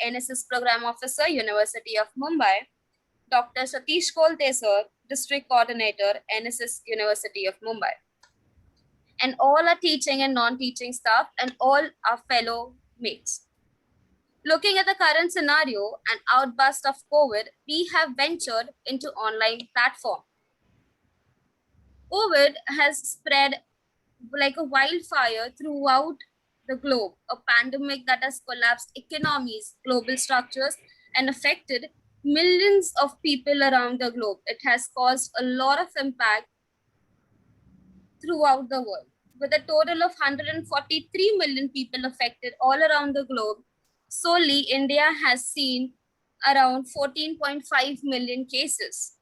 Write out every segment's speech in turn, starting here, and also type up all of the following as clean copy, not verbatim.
NSS Program Officer, University of Mumbai. Dr. Satish Kolte, sir, District Coordinator, NSS, University of Mumbai. And all our teaching and non-teaching staff and all our fellow mates. Looking at the current scenario and outburst of COVID, we have ventured into online platform. COVID has spread like a wildfire throughout the globe, a pandemic that has collapsed economies, global structures, and affected millions of people around the globe. It has caused a lot of impact throughout the world. With a total of 143 million people affected all around the globe, solely India has seen around 14.5 million cases.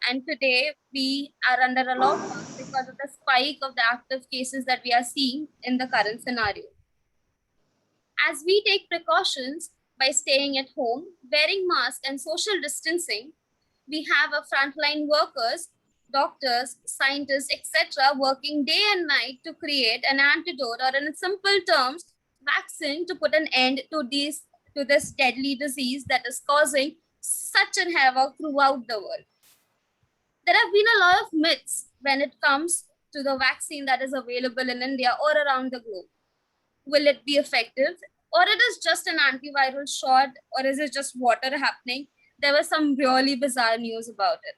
And today we are under a lockdown because of the spike of the active cases that we are seeing in the current scenario. As we take precautions by staying at home, wearing masks and social distancing, we have a frontline workers, doctors, scientists, etc. working day and night to create an antidote, or in simple terms, vaccine to put an end to this deadly disease that is causing such a havoc throughout the world. There have been a lot of myths when it comes to the vaccine that is available in India or around the globe. Will it be effective? Or it is just an antiviral shot? Or is it just water happening? There was some really bizarre news about it.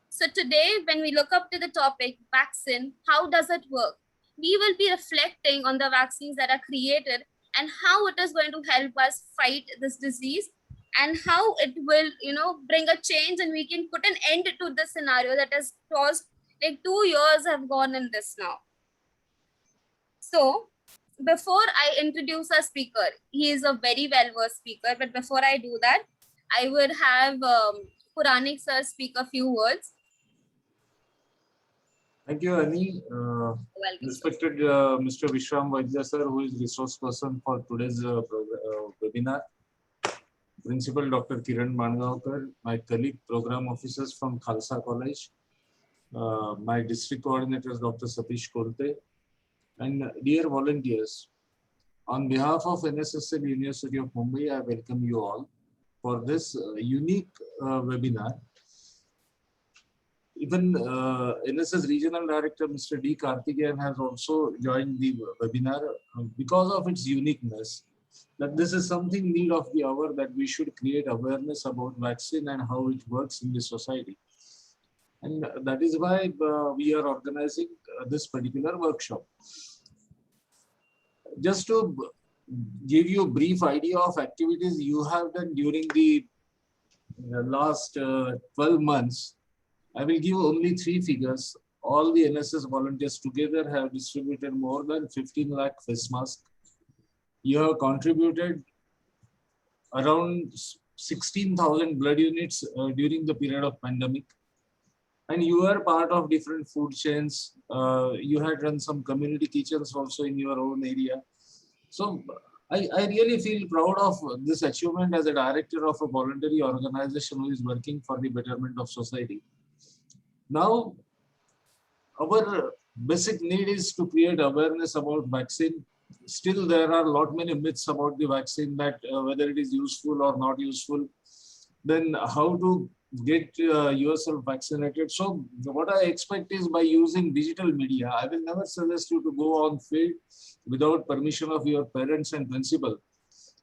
So today, when we look up to the topic, vaccine, how does it work? We will be reflecting on the vaccines that are created and how it is going to help us fight this disease, and how it will, bring a change, and we can put an end to this scenario that has caused like 2 years have gone in this now. So before I introduce our speaker, he is a very well-versed speaker, but before I do that, I would have Puranik sir speak a few words. Thank you, Annie. Respected Mr. Vishram Vaidya sir, who is resource person for today's webinar. Principal Dr. Kiran Mangaonkar, my colleague program officers from Khalsa College, my district coordinators Dr. Satish Kolte, and dear volunteers. On behalf of NSSL University of Mumbai, I welcome you all for this unique webinar. Even NSS Regional Director Mr. D. Karthikeyan has also joined the webinar because of its uniqueness. That this is something need of the hour, that we should create awareness about vaccine and how it works in the society. And that is why we are organizing this particular workshop. Just to give you a brief idea of activities you have done during the last 12 months, I will give only 3 figures. All the NSS volunteers together have distributed more than 15 lakh face masks. You have contributed around 16,000 blood units during the period of pandemic. And you are part of different food chains. You had run some community kitchens also in your own area. So I really feel proud of this achievement as a director of a voluntary organization who is working for the betterment of society. Now, our basic need is to create awareness about vaccine. Still, there are a lot many myths about the vaccine, that whether it is useful or not useful, then how to get yourself vaccinated. So what I expect is, by using digital media, I will never suggest you to go on field without permission of your parents and principal.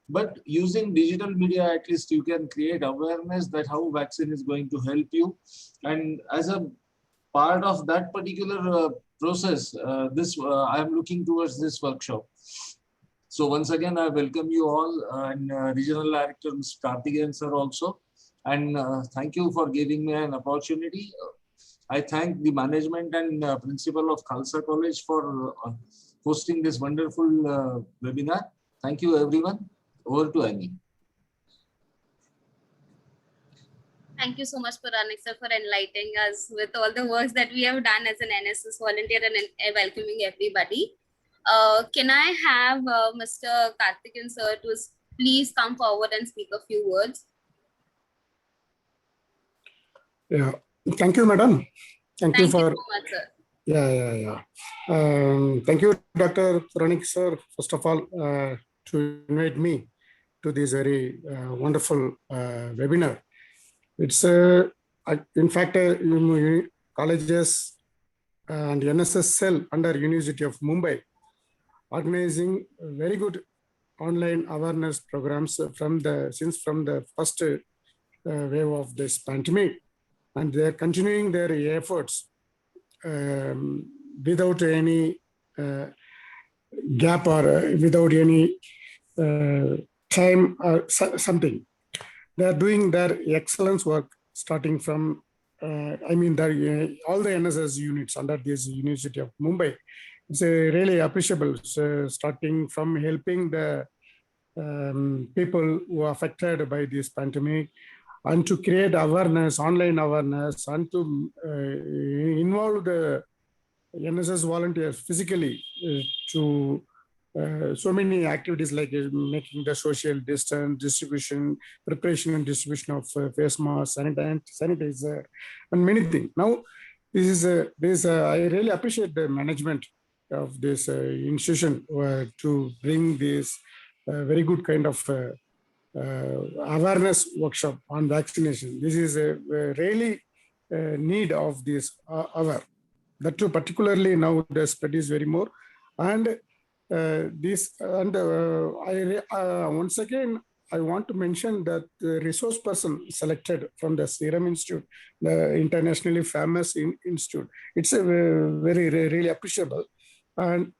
But using digital media, at least you can create awareness that how vaccine is going to help you. And as a part of that particular process, I am looking towards this workshop. So once again, I welcome you all, and Regional Director Mr. Karthikeyan sir also. And thank you for giving me an opportunity. I thank the management and principal of Khalsa College for hosting this wonderful webinar. Thank you, everyone. Over to Annie. Thank you so much, Puranik sir, for enlightening us with all the works that we have done as an NSS volunteer and welcoming everybody. Can I have Mr. Karthikeyan sir to please come forward and speak a few words? Yeah, thank you, madam. Thank you for. Thank you so much, sir. Yeah. Thank you, Dr. Puranik sir, first of all, to invite me to this very wonderful webinar. It's in fact, colleges and NSS cell under University of Mumbai organizing very good online awareness programs from the first wave of this pandemic, and they're continuing their efforts without any gap or without any time or something. They are doing their excellence work starting from, all the NSS units under this University of Mumbai. It's really appreciable. So starting from helping the people who are affected by this pandemic, and to create awareness, online awareness, and to involve the NSS volunteers physically to so many activities like making the social distance distribution, preparation and distribution of face masks, sanitizer, and many things. Now, I really appreciate the management of this institution to bring this very good kind of awareness workshop on vaccination. This is a really need of this hour. That too, particularly now the spread is very more, and once again I want to mention that the resource person selected from the Serum Institute, the internationally famous institute, it's a very really appreciable, and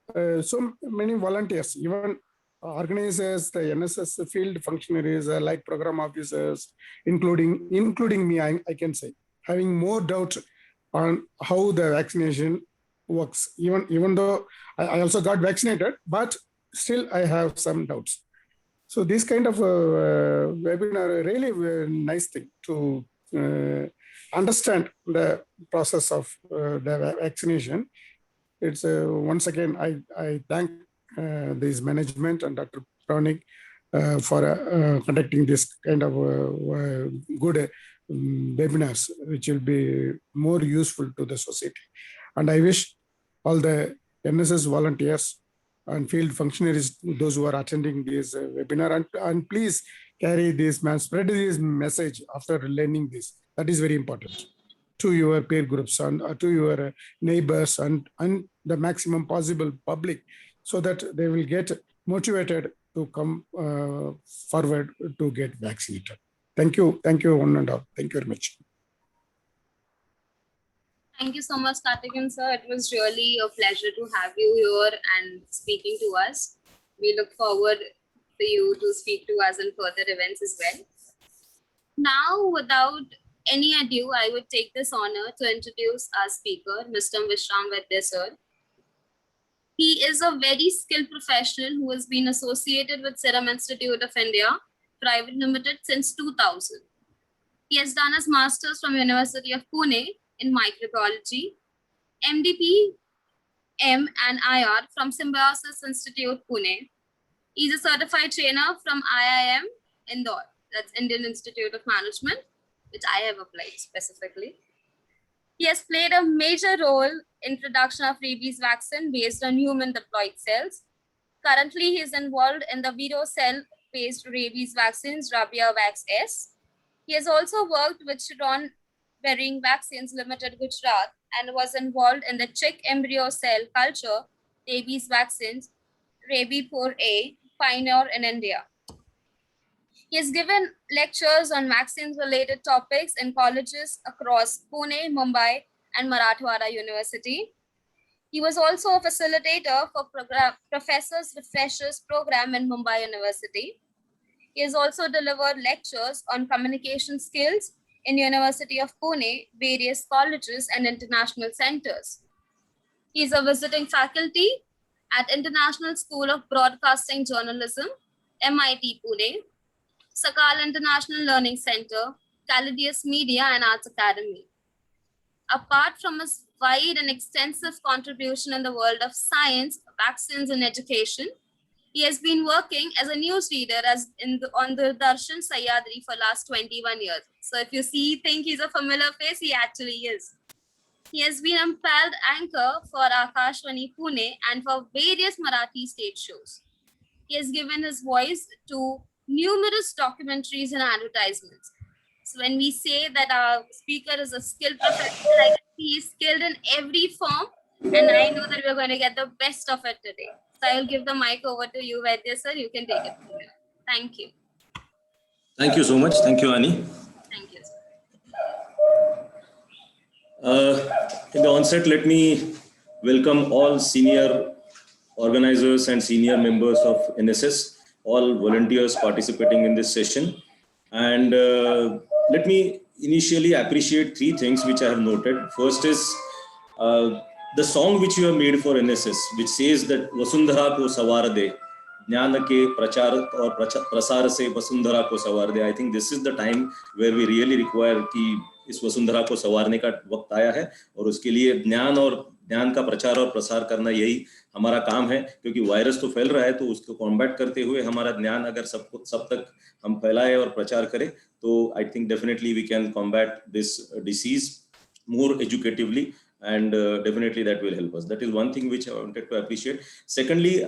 so many volunteers, even organizers, the NSS field functionaries, like program officers, including me, I can say, having more doubt on how the vaccination works. Even though I also got vaccinated, but still I have some doubts. So this kind of webinar, really nice thing to understand the process of the vaccination. It's once again, I thank this management and Dr. Praunik for conducting this kind of good webinars, which will be more useful to the society. And I wish all the NSS volunteers and field functionaries, those who are attending this webinar, and please carry this, spread this message after learning this. That is very important to your peer groups and to your neighbors and the maximum possible public, so that they will get motivated to come forward to get vaccinated. Thank you, one and all. Thank you very much. Thank you so much, Karthikeyan sir. It was really a pleasure to have you here and speaking to us. We look forward for you to speak to us in further events as well. Now, without any ado, I would take this honor to introduce our speaker, Mr. Vishram Vaidya sir. He is a very skilled professional who has been associated with Serum Institute of India Private Limited since 2000. He has done his master's from University of Pune in microbiology, MDP, M and IR from Symbiosis Institute, Pune. He's a certified trainer from IIM Indore, that's Indian Institute of Management, which I have applied specifically. He has played a major role in production of rabies vaccine based on human diploid cells. Currently, he is involved in the Viro cell-based rabies vaccines, RabiaVax S. He has also worked with Chiron Bering Vaccines Limited, Gujarat, and was involved in the chick embryo cell culture rabies vaccines, Rabipur-A, pioneer in India. He has given lectures on vaccines-related topics in colleges across Pune, Mumbai, and Marathwada University. He was also a facilitator for Professors Refreshers Program in Mumbai University. He has also delivered lectures on communication skills in University of Pune, various colleges and international centers. He is a visiting faculty at International School of Broadcasting Journalism, MIT Pune, Sakal International Learning Center, Callidius Media and Arts Academy. Apart from his wide and extensive contribution in the world of science, vaccines and education, he has been working as a newsreader on the Darshan Sahyadri for last 21 years. So if you think he's a familiar face, he actually is. He has been impaled anchor for Akashvani Pune and for various Marathi stage shows. He has given his voice to numerous documentaries and advertisements. So when we say that our speaker is a skilled professional, I can see he's skilled in every form, and I know that we're going to get the best of it today. So I will give the mic over to you, Vaidya sir. You can take it from here. Thank you. Thank you so much. Thank you, Ani. Thank you, sir. In the onset, let me welcome all senior organizers and senior members of NSS, all volunteers participating in this session. And let me initially appreciate three things which I have noted. First is the song which you have made for NSS, which says that Vasundhara ko sawar de, ज्ञान के प्रचार और प्रसार से वसुंधरा को सवार दे. I think this is the time where we really require कि इस वसुंधरा को सवारने का वक्त आया है, और उसके लिए ज्ञान का प्रचार और प्रसार करना यही हमारा काम है, क्योंकि वायरस तो फैल रहा है, तो उसको कॉम्बैट करते हुए हमारा ज्ञान अगर सब तक हम फैलाए और प्रचार करें, तो I think definitely we can combat this disease more educatively. And definitely that will help us. That is one thing which I wanted to appreciate. Secondly,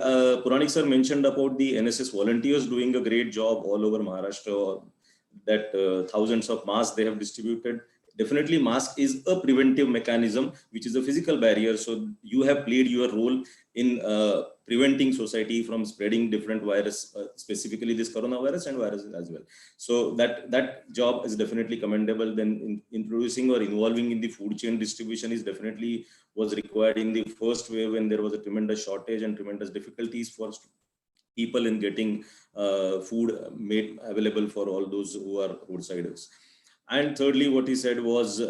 Puranik sir mentioned about the NSS volunteers doing a great job all over Maharashtra, that thousands of masks they have distributed. Definitely mask is a preventive mechanism, which is a physical barrier. So you have played your role in preventing society from spreading different virus, specifically this coronavirus and viruses as well. So that job is definitely commendable. Then introducing or involving in the food chain distribution is definitely was required in the first wave, when there was a tremendous shortage and tremendous difficulties for people in getting food made available for all those who are roadsiders. And thirdly, what he said was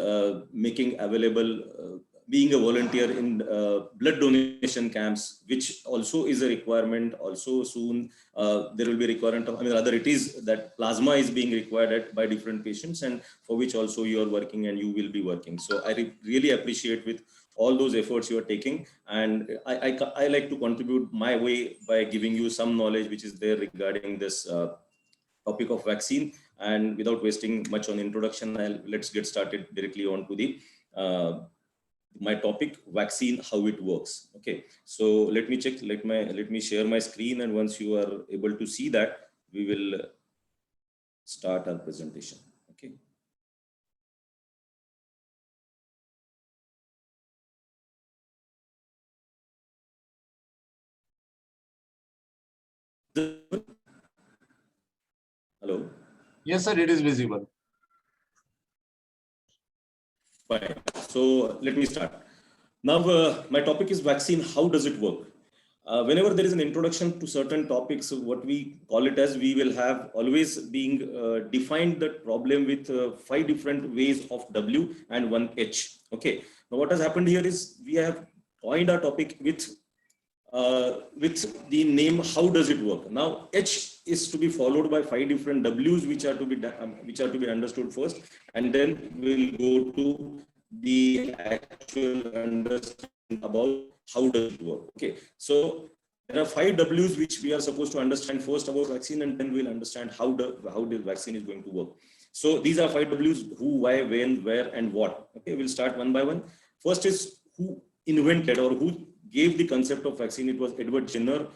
making available, being a volunteer in blood donation camps, which also is a requirement. Also soon there will be a requirement of, rather it is that plasma is being required by different patients, and for which also you are working and you will be working. So I really appreciate with all those efforts you are taking, and I like to contribute my way by giving you some knowledge which is there regarding this topic of vaccine. And without wasting much on introduction, let's get started directly on to the my topic, vaccine, how it works. Okay, so let me share my screen, and once you are able to see that, we will start our presentation. Okay. Hello. Yes, sir, it is visible. Fine. So let me start. Now, my topic is vaccine. How does it work? Whenever there is an introduction to certain topics, what we call it as, we will have always being defined the problem with 5 different ways of W and 1 H. Okay. Now, what has happened here is we have coined our topic with the name, how does it work? Now, H is to be followed by 5 different W's which are to be understood first, and then we'll go to the actual understanding about how does it work. Okay, so there are 5 W's which we are supposed to understand first about vaccine, and then we'll understand how the vaccine is going to work. So these are 5 W's: who, why, when, where, and what. Okay, we'll start one by one. First is who invented or who gave the concept of vaccine. It was Edward Jenner,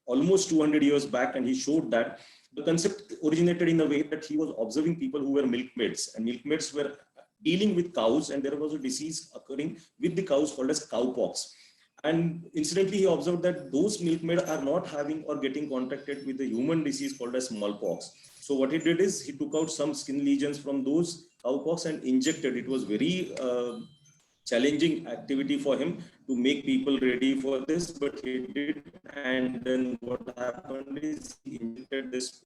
almost 200 years back, and he showed that the concept originated in a way that he was observing people who were milkmaids, and milkmaids were dealing with cows, and there was a disease occurring with the cows called as cowpox. And incidentally, he observed that those milkmaids are not having or getting contacted with the human disease called as smallpox. So what he did is he took out some skin lesions from those cowpox and injected. It was very challenging activity for him to make people ready for this, but he did. And then what happened is he injected this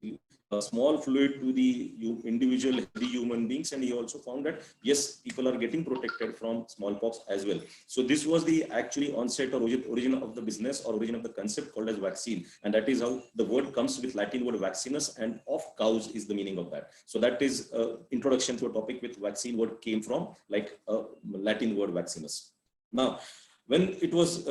small fluid to the individual healthy human beings, and he also found that yes, people are getting protected from smallpox as well. So this was the actually onset or origin of the business or origin of the concept called as vaccine, and that is how the word comes with Latin word vaccinus, and of cows is the meaning of that. So that is introduction to a topic with vaccine word came from, like Latin word vaccinus. Now, when it was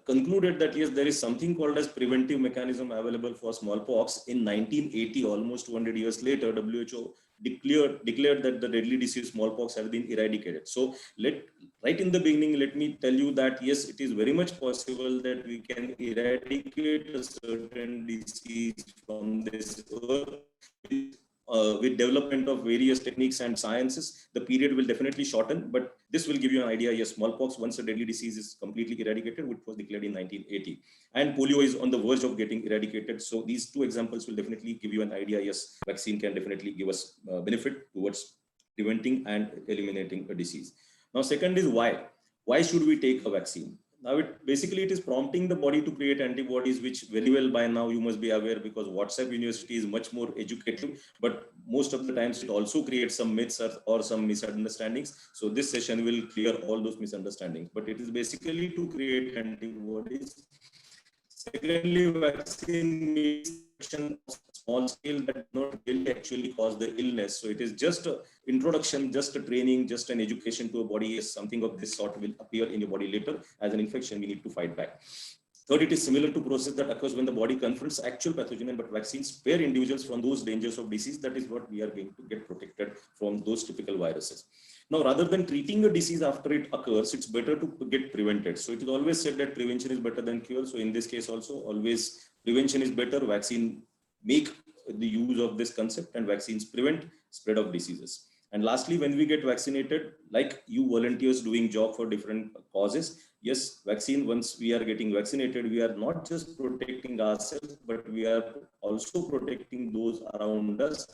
concluded that yes, there is something called as preventive mechanism available for smallpox in 1980, almost 200 years later, WHO declared that the deadly disease smallpox has been eradicated. So right in the beginning, let me tell you that yes, it is very much possible that we can eradicate a certain disease from this earth. With development of various techniques and sciences, the period will definitely shorten, but this will give you an idea. Yes, smallpox, once a deadly disease, is completely eradicated, which was declared in 1980. And polio is on the verge of getting eradicated. So these two examples will definitely give you an idea. Yes, vaccine can definitely give us benefit towards preventing and eliminating a disease. Now, second is why. Why should we take a vaccine? Now, it is prompting the body to create antibodies, which very well by now you must be aware, because WhatsApp University is much more educative, but most of the times it also creates some myths or some misunderstandings. So this session will clear all those misunderstandings, but it is basically to create antibodies. Secondly, vaccine means small scale that not really actually cause the illness. So it is just an introduction, just a training, just an education to a body. As something of this sort will appear in your body later as an infection, we need to fight back. Third, it is similar to process that occurs when the body confronts actual pathogen, but vaccines spare individuals from those dangers of disease. That is what we are going to get protected from those typical viruses. Now, rather than treating a disease after it occurs, it's better to get prevented. So it is always said that prevention is better than cure. So in this case also, always prevention is better. Vaccine make the use of this concept, and vaccines prevent spread of diseases. And lastly, when we get vaccinated, like you volunteers doing job for different causes, yes, vaccine, once we are getting vaccinated, we are not just protecting ourselves, but we are also protecting those around us,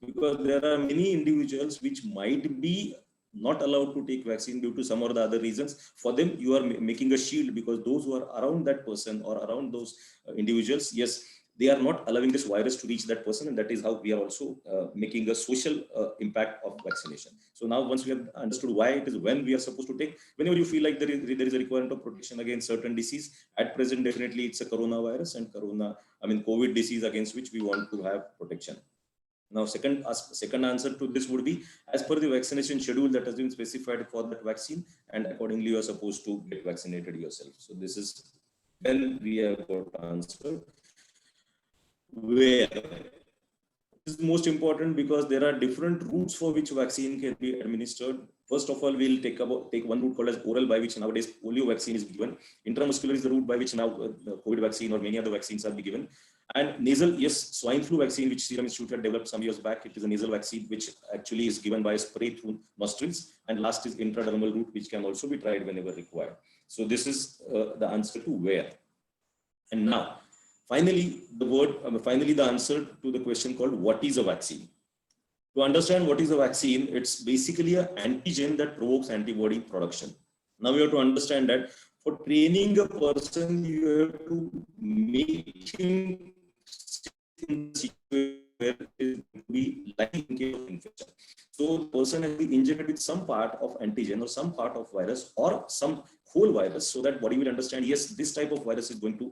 because there are many individuals which might be not allowed to take vaccine due to some or the other reasons. For them, you are making a shield, because those who are around that person or around those individuals, yes, they are not allowing this virus to reach that person, and that is how we are also making a social impact of vaccination. So now, once we have understood why it is when we are supposed to take, whenever you feel like there is a requirement of protection against certain disease, at present definitely it's a coronavirus and COVID disease against which we want to have protection. Now, second answer to this would be, as per the vaccination schedule that has been specified for that vaccine, and accordingly you are supposed to get vaccinated yourself. So this is when we have got answer. Where this is most important, because there are different routes for which vaccine can be administered. First of all, we'll take one route called as oral, by which nowadays polio vaccine is given. Intramuscular is the route by which now COVID vaccine or many other vaccines are given. And nasal, yes, swine flu vaccine, which Serum Institute had developed some years back. It is a nasal vaccine, which actually is given by a spray through nostrils. And last is intradermal route, which can also be tried whenever required. So this is the answer to where. And now, finally, the answer to the question called what is a vaccine. To understand what is a vaccine, it's basically an antigen that provokes antibody production. Now we have to understand that for training a person, you have to make him in the situation where it is going to be likely in case of infection. So the person has to be injected with some part of antigen or some part of virus or some whole virus, so that body will understand, yes, this type of virus is going to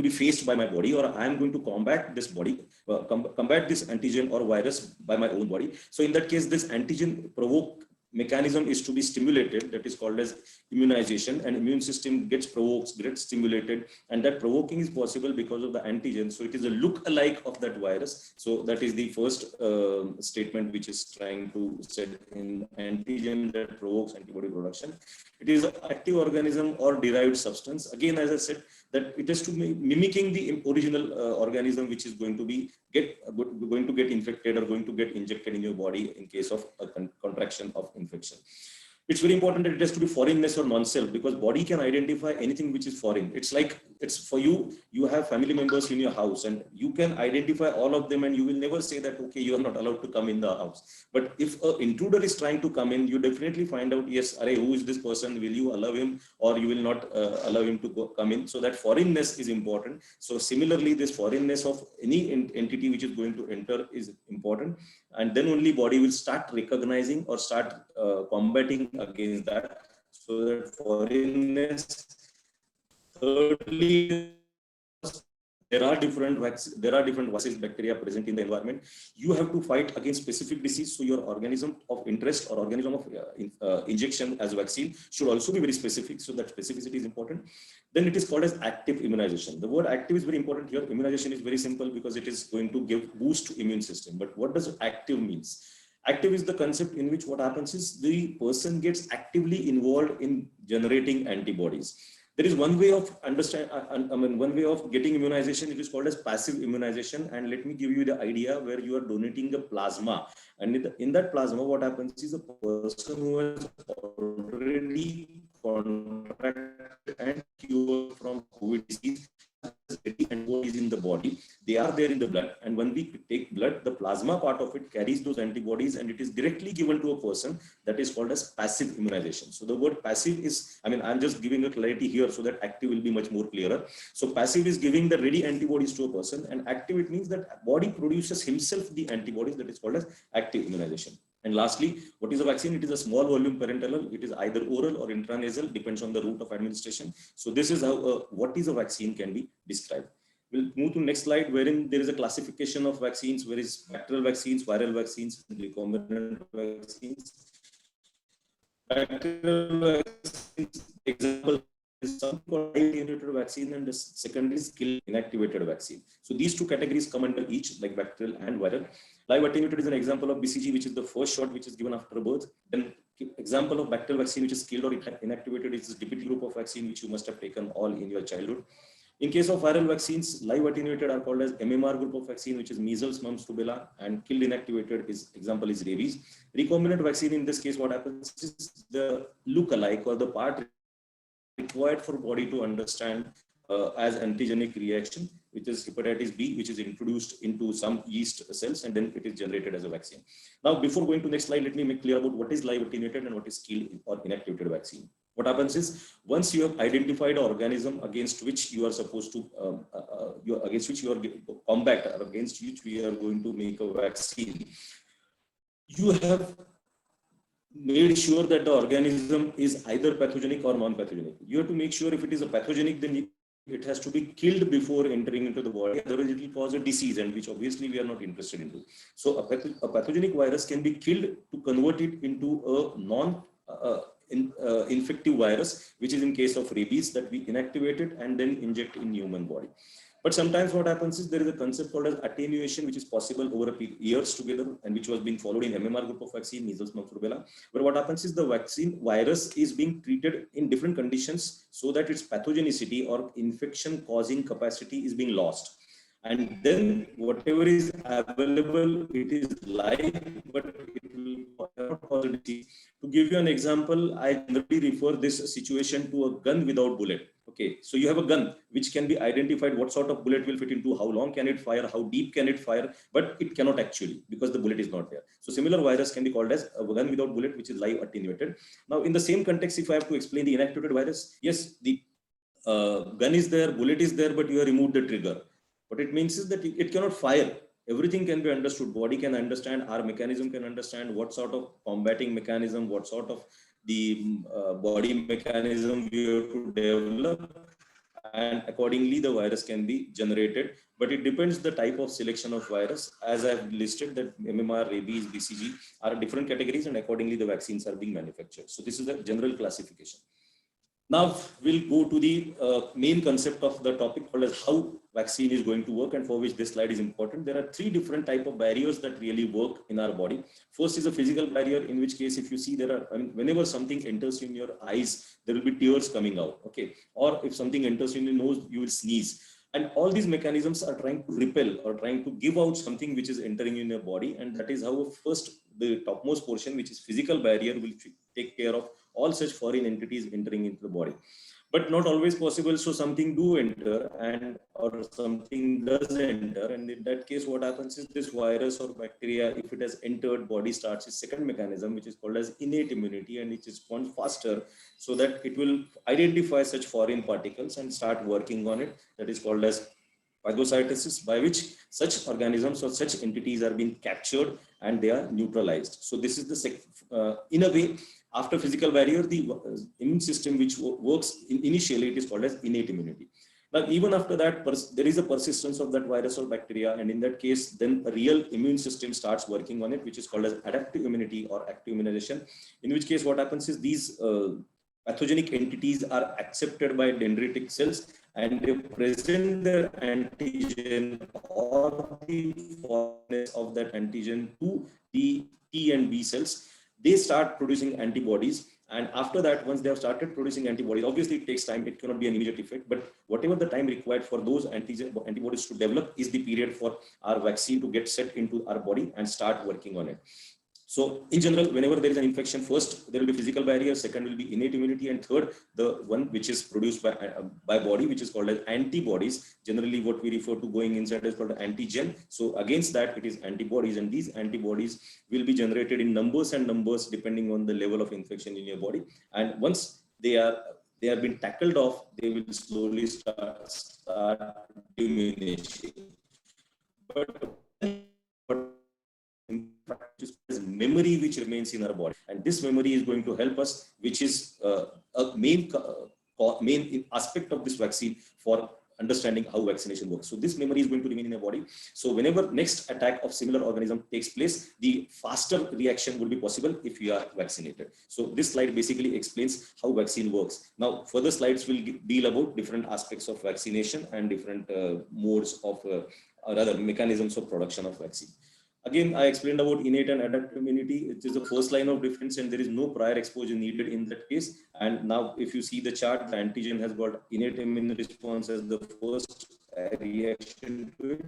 be faced by my body, or I am going to combat this combat this antigen or virus by my own body. So in that case, this antigen provoke mechanism is to be stimulated, that is called as immunization, and immune system gets stimulated, and that provoking is possible because of the antigen. So it is a look-alike of that virus. So that is the first statement which is trying to set in antigen that provokes antibody production. It is an active organism or derived substance. Again, as I said, that it is to be mimicking the original organism which is going to get infected or going to get injected in your body in case of a contraction of infection. It's very important that it has to be foreignness or non-self, because body can identify anything which is foreign. It's like, it's for you have family members in your house and you can identify all of them, and you will never say that, okay, you are not allowed to come in the house. But if an intruder is trying to come in, you definitely find out, yes, who is this person? Will you allow him, or you will not allow him to come in? So that foreignness is important. So similarly, this foreignness of any entity which is going to enter is important. And then only body will start recognizing or start combating against that. So that foreignness. Thirdly, there are different viruses, bacteria present in the environment. You have to fight against specific disease. So your organism of interest or organism of injection as a vaccine should also be very specific. So that specificity is important. Then it is called as active immunization. The word active is very important here. Immunization is very simple because it is going to give boost to immune system. But what does active means? Active is the concept in which what happens is the person gets actively involved in generating antibodies. There is one way of one way of getting immunization. It is called as passive immunization. And let me give you the idea where you are donating the plasma. And in that plasma, what happens is the person who has already contracted and cured from COVID disease antibodies in the body, they are there in the blood, and when we take blood, the plasma part of it carries those antibodies and it is directly given to a person. That is called as passive immunization. So the word passive is, I'm just giving a clarity here so that active will be much more clearer. So passive is giving the ready antibodies to a person, and active, it means that body produces himself the antibodies. That is called as active immunization. And lastly, what is a vaccine? It is a small volume parenteral. It is either oral or intranasal, depends on the route of administration. So this is how what is a vaccine can be described. We'll move to next slide, wherein there is a classification of vaccines, where is bacterial vaccines, viral vaccines, recombinant vaccines. Bacterial vaccines, example is something called live attenuated vaccine, and the second is killed inactivated vaccine. So these two categories come under each, like bacterial and viral. Live attenuated is an example of BCG, which is the first shot which is given after birth. Then example of bacterial vaccine, which is killed or inactivated, is the DPT group of vaccine, which you must have taken all in your childhood. In case of viral vaccines, live attenuated are called as MMR group of vaccine, which is measles, mumps, rubella, and killed inactivated is example is rabies. Recombinant vaccine, in this case, what happens is the look-alike or the part required for body to understand as antigenic reaction, which is hepatitis B, which is introduced into some yeast cells, and then it is generated as a vaccine. Now, before going to next slide, let me make clear about what is live attenuated and what is killed or inactivated vaccine. What happens is, once you have identified an organism against which you are supposed to, against which you are combat, or against which we are going to make a vaccine, you have made sure that the organism is either pathogenic or non-pathogenic. You have to make sure if it is a pathogenic, then it has to be killed before entering into the body. Otherwise, it will cause a disease, and which obviously we are not interested in. So a pathogenic virus can be killed to convert it into a infective virus, which is in case of rabies, that we inactivate it and then inject in human body. But sometimes what happens is there is a concept called as attenuation, which is possible over years together, and which was being followed in MMR group of vaccine, measles, mumps, rubella, where what happens is the vaccine virus is being treated in different conditions so that its pathogenicity or infection causing capacity is being lost. And then whatever is available, it is live, but it will not cause a disease. To give you an example, I generally refer this situation to a gun without bullet. Okay, so you have a gun which can be identified what sort of bullet will fit into, how long can it fire, how deep can it fire, but it cannot actually, because the bullet is not there. So similar virus can be called as a gun without bullet, which is live attenuated. Now, in the same context, if I have to explain the inactivated virus, yes, the gun is there, bullet is there, but you have removed the trigger. What it means is that it cannot fire. Everything can be understood. Body can understand, our mechanism can understand what sort of combating mechanism, what sort of the body mechanism we have to develop, and accordingly the virus can be generated. But it depends the type of selection of virus. As I've listed, that MMR, rabies, BCG are different categories, and accordingly the vaccines are being manufactured. So this is the general classification. Now we'll go to the main concept of the topic, called as how vaccine is going to work, and for which this slide is important. There are three different types of barriers that really work in our body. First is a physical barrier, in which case, if you see there are, whenever something enters in your eyes, there will be tears coming out. Okay, or if something enters in your nose, you will sneeze. And all these mechanisms are trying to repel or trying to give out something which is entering in your body. And that is how first the topmost portion, which is physical barrier, will take care of all such foreign entities entering into the body. But not always possible. So something do enter, and or something does enter. And in that case, what happens is this virus or bacteria, if it has entered, body starts its second mechanism, which is called as innate immunity, and it responds faster so that it will identify such foreign particles and start working on it. That is called as phagocytosis, by which such organisms or such entities are being captured and they are neutralized. So this is the in a way, after physical barrier, the immune system which works initially, it is called as innate immunity. Now, even after that, there is a persistence of that virus or bacteria, and in that case, then a real immune system starts working on it, which is called as adaptive immunity or active immunization. In which case, what happens is these pathogenic entities are accepted by dendritic cells, and they present their antigen or the foreignness of that antigen to the T and B cells. They start producing antibodies. And after that, once they have started producing antibodies, obviously it takes time, it cannot be an immediate effect, but whatever the time required for those antibodies to develop is the period for our vaccine to get set into our body and start working on it. So in general, whenever there is an infection, first there will be physical barrier, second will be innate immunity, and third, the one which is produced by body, which is called as antibodies. Generally, what we refer to going inside is called antigen. So against that, it is antibodies, and these antibodies will be generated in numbers and numbers depending on the level of infection in your body. And once they have been tackled off, they will slowly start diminishing. But in practice, is memory which remains in our body, and this memory is going to help us, which is a main aspect of this vaccine for understanding how vaccination works. So this memory is going to remain in your body. So whenever next attack of similar organism takes place, the faster reaction will be possible if you are vaccinated. So this slide basically explains how vaccine works. Now, further slides will deal about different aspects of vaccination and different modes of or other mechanisms of production of vaccine. Again, I explained about innate and adaptive immunity. It is the first line of defense, and there is no prior exposure needed in that case. And now, if you see the chart, the antigen has got innate immune response as the first reaction to it.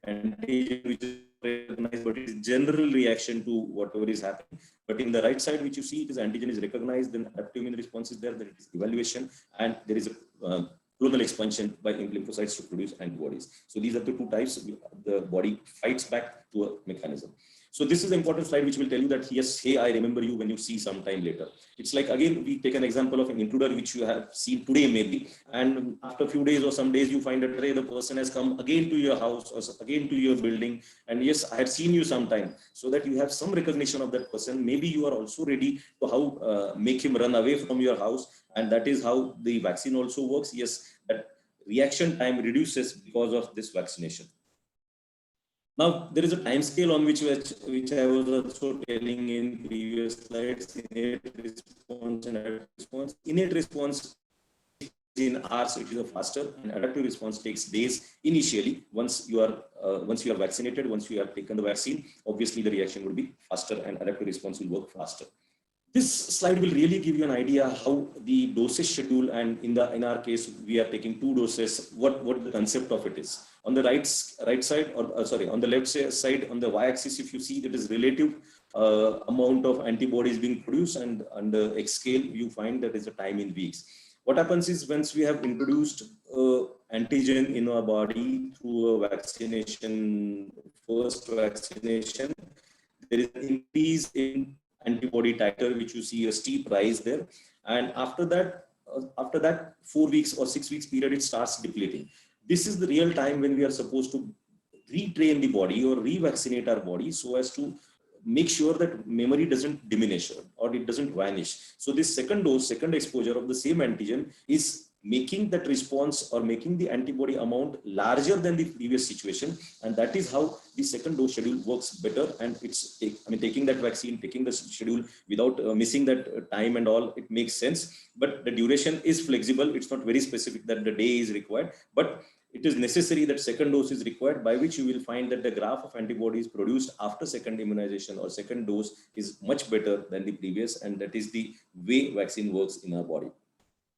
Antigen which is recognized, but it is general reaction to whatever is happening. But in the right side, which you see, it is antigen is recognized, then adaptive immune response is there, then it is evaluation, and there is a clonal expansion by lymphocytes to produce antibodies. So these are the two types. The body fights back to a mechanism. So this is an important slide which will tell you that, yes, hey, I remember you when you see some time later. It's like, again, we take an example of an intruder which you have seen today maybe, and after a few days or some days you find that the person has come again to your house or again to your building, and yes, I had seen you sometime, so that you have some recognition of that person. Maybe you are also ready to how make him run away from your house, and that is how the vaccine also works. Yes, that reaction time reduces because of this vaccination. Now, there is a time scale on which I was also telling in previous slides: innate response and adaptive response. Innate response in hours, it is faster, and adaptive response takes days initially. Once you are vaccinated, once you have taken the vaccine, obviously the reaction will be faster, and adaptive response will work faster. This slide will really give you an idea how the dosage schedule, and in our case, we are taking 2 doses, what the concept of it is. On the right side, or sorry, on the left side, on the y-axis, if you see, it is relative amount of antibodies being produced, and on the x scale, you find that is a time in weeks. What happens is, once we have introduced antigen in our body through a vaccination, first vaccination, there is an increase in antibody titer, which you see a steep rise there, and after that 4 weeks or 6 weeks period, it starts depleting. This is the real time when we are supposed to retrain the body or revaccinate our body so as to make sure that memory doesn't diminish or it doesn't vanish. So this second exposure of the same antigen is making that response or making the antibody amount larger than the previous situation, and that is how the second dose schedule works better. And it's, taking that vaccine, taking the schedule without missing that time and all, it makes sense. But the duration is flexible. It's not very specific that the day is required, but it is necessary that second dose is required, by which you will find that the graph of antibodies produced after second immunization or second dose is much better than the previous, and that is the way vaccine works in our body.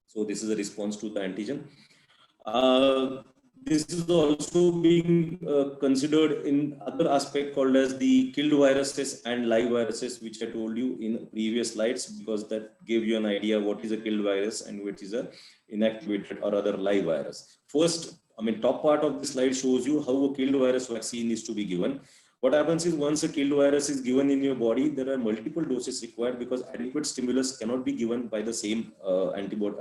So this is a response to the antigen. This is also being considered in other aspect called as the killed viruses and live viruses, which I told you in previous slides, because that gave you an idea what is a killed virus and what is a inactivated or other live virus. First, top part of the slide shows you how a killed virus vaccine is to be given. What happens is, once a killed virus is given in your body, there are multiple doses required because adequate stimulus cannot be given by the same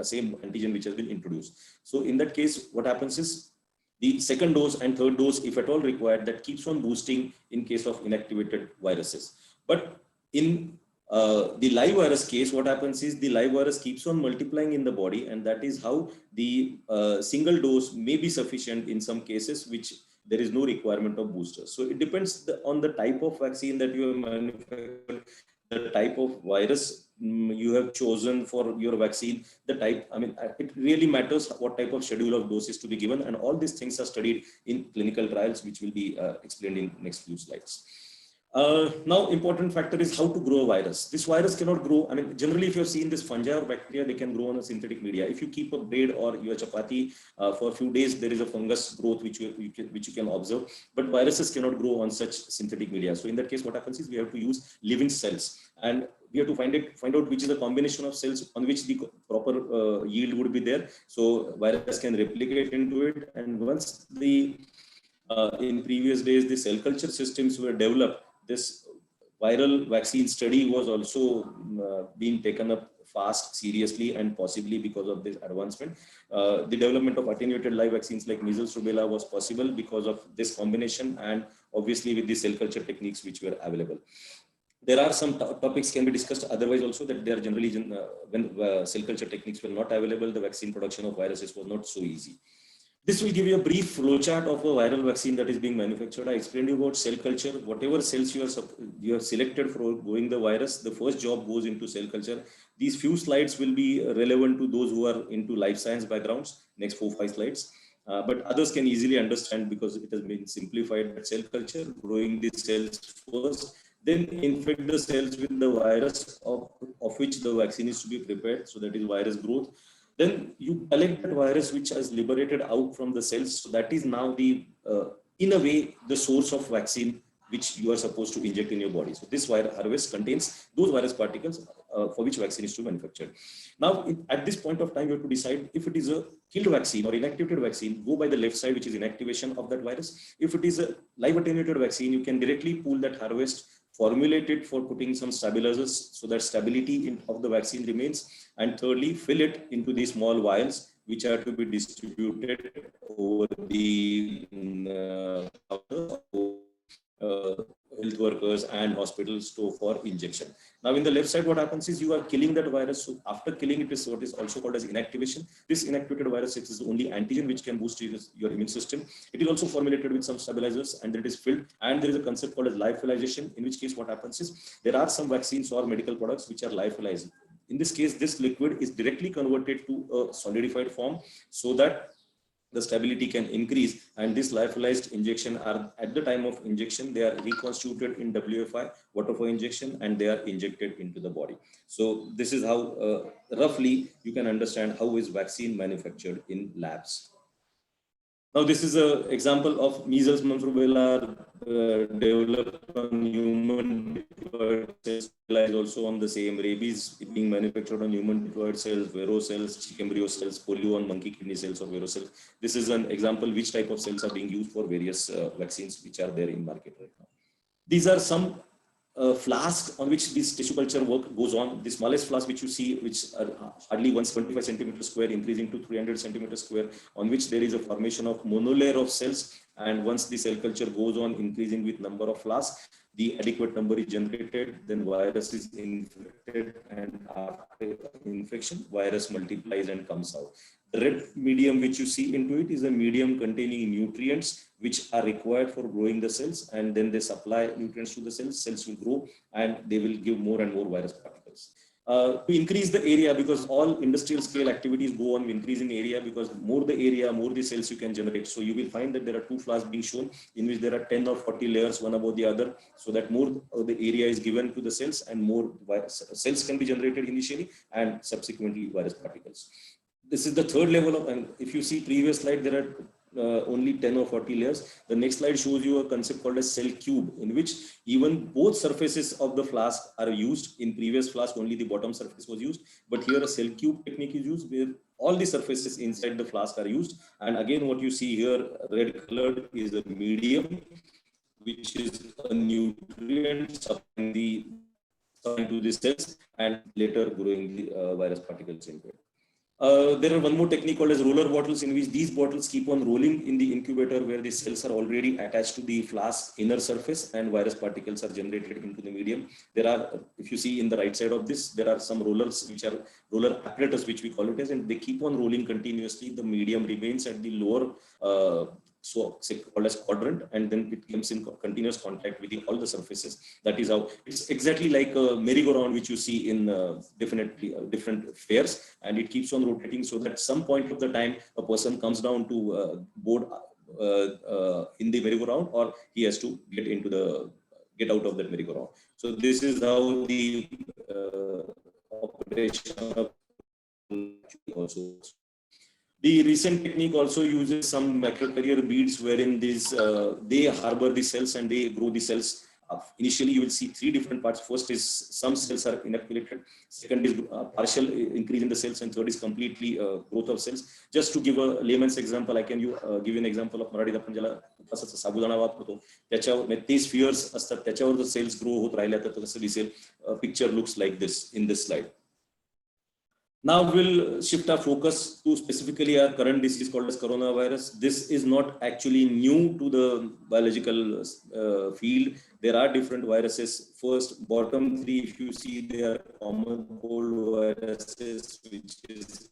same antigen which has been introduced. So in that case, what happens is the second dose and third dose, if at all required, that keeps on boosting in case of inactivated viruses. But in the live virus case, what happens is the live virus keeps on multiplying in the body, and that is how the single dose may be sufficient in some cases, which there is no requirement of boosters. So it depends on the type of vaccine that you have manufactured, the type of virus you have chosen for your vaccine, the type, I mean, it really matters what type of schedule of doses to be given, and all these things are studied in clinical trials, which will be explained in next few slides. Now, important factor is how to grow a virus. This virus cannot grow. I mean, generally, if you're seeing this fungi or bacteria, they can grow on a synthetic media. If you keep a bread or your chapati for a few days, there is a fungus growth which you can observe. But viruses cannot grow on such synthetic media. So in that case, what happens is we have to use living cells, and we have to find out which is the combination of cells on which the proper yield would be there. So virus can replicate into it, and once the in previous days the cell culture systems were developed, this viral vaccine study was also being taken up fast, seriously, and possibly because of this advancement. The development of attenuated live vaccines like measles, rubella was possible because of this combination, and obviously with the cell culture techniques which were available. There are some topics can be discussed otherwise also, that they are generally, when cell culture techniques were not available, the vaccine production of viruses was not so easy. This will give you a brief flowchart of a viral vaccine that is being manufactured. I explained you about cell culture. Whatever cells you have selected for growing the virus, the first job goes into cell culture. These few slides will be relevant to those who are into life science backgrounds, next 4-5 slides. But others can easily understand because it has been simplified. That cell culture, growing the cells first, then infect the cells with the virus of which the vaccine is to be prepared. So that is virus growth. Then you collect that virus which has liberated out from the cells. So that is now the, in a way, the source of vaccine which you are supposed to inject in your body. So this harvest contains those virus particles for which vaccine is to be manufactured. Now, at this point of time, you have to decide if it is a killed vaccine or inactivated vaccine, go by the left side, which is inactivation of that virus. If it is a live attenuated vaccine, you can directly pull that harvest, formulate it for putting some stabilizers so that stability of the vaccine remains. And thirdly, fill it into these small vials, which are to be distributed over the health workers and hospitals for injection. Now, in the left side, what happens is you are killing that virus. So after killing it is what is also called as inactivation. This inactivated virus is the only antigen which can boost your immune system. It is also formulated with some stabilizers, and then it is filled. And there is a concept called as lyophilization, in which case what happens is there are some vaccines or medical products which are lyophilized. In this case, this liquid is directly converted to a solidified form so that the stability can increase, and this lyophilized injection are at the time of injection, they are reconstituted in WFI, water for injection, and they are injected into the body. So this is how roughly you can understand how is vaccine manufactured in labs. Now, this is an example of measles, mumps, rubella developed on human diploid cells, is also on the same. Rabies being manufactured on human diploid cells, vero cells, chikungunya cells, polio on monkey kidney cells or vero cells. This is an example which type of cells are being used for various vaccines which are there in market right now. These are some flask on which this tissue culture work goes on. The smallest flask which you see, which are hardly 125 centimeters square, increasing to 300 centimeters square, on which there is a formation of monolayer of cells. And once the cell culture goes on increasing with number of flasks, the adequate number is generated, then virus is infected, and after infection, virus multiplies and comes out. The red medium which you see into it is a medium containing nutrients which are required for growing the cells, and then they supply nutrients to the cells. Cells will grow and they will give more and more virus particles. To increase the area, because all industrial scale activities go on increasing area, because more the area, more the cells you can generate. So you will find that there are two flasks being shown in which there are 10 or 40 layers one above the other, so that more of the area is given to the cells and more cells can be generated initially and subsequently virus particles. This is the third level of, and if you see previous slide, there are only 10 or 40 layers. The next slide shows you a concept called a cell cube, in which even both surfaces of the flask are used. In previous flask, only the bottom surface was used, but here a cell cube technique is used where all the surfaces inside the flask are used. And again, what you see here, red colored, is a medium, which is a nutrient supplying to the cells and later growing the virus particles into it. There are one more technique called as roller bottles, in which these bottles keep on rolling in the incubator where the cells are already attached to the flask inner surface and virus particles are generated into the medium. There are, if you see in the right side of this, there are some rollers, which are roller apparatus, which we call it as, and they keep on rolling continuously. The medium remains at the lower, so called as quadrant, and then it comes in continuous contact with all the surfaces. That is how it's exactly like a merry-go-round, which you see in different fairs, and it keeps on rotating, so that some point of the time a person comes down to board in the merry-go-round, or he has to get out of that merry-go-round. So this is how the operation of also. The recent technique also uses some macrocarrier beads, wherein they harbor the cells and they grow the cells. Initially, you will see three different parts. First is some cells are inoculated. Second is partial increase in the cells, and third is completely growth of cells. Just to give a layman's example, I can give you an example of मराठीत आपण ज्याला उपासाचा साबुदाणा वापरतो, त्याच्यावर ते स्फिअर्स असतात, त्याच्यावर जर cells grow होत राहिल्या तर कसं दिसेल. Picture looks like this in this slide. Now we'll shift our focus to specifically our current disease called as coronavirus. This is not actually new to the biological field. There are different viruses. First, bottom three, if you see, they are common cold viruses, which is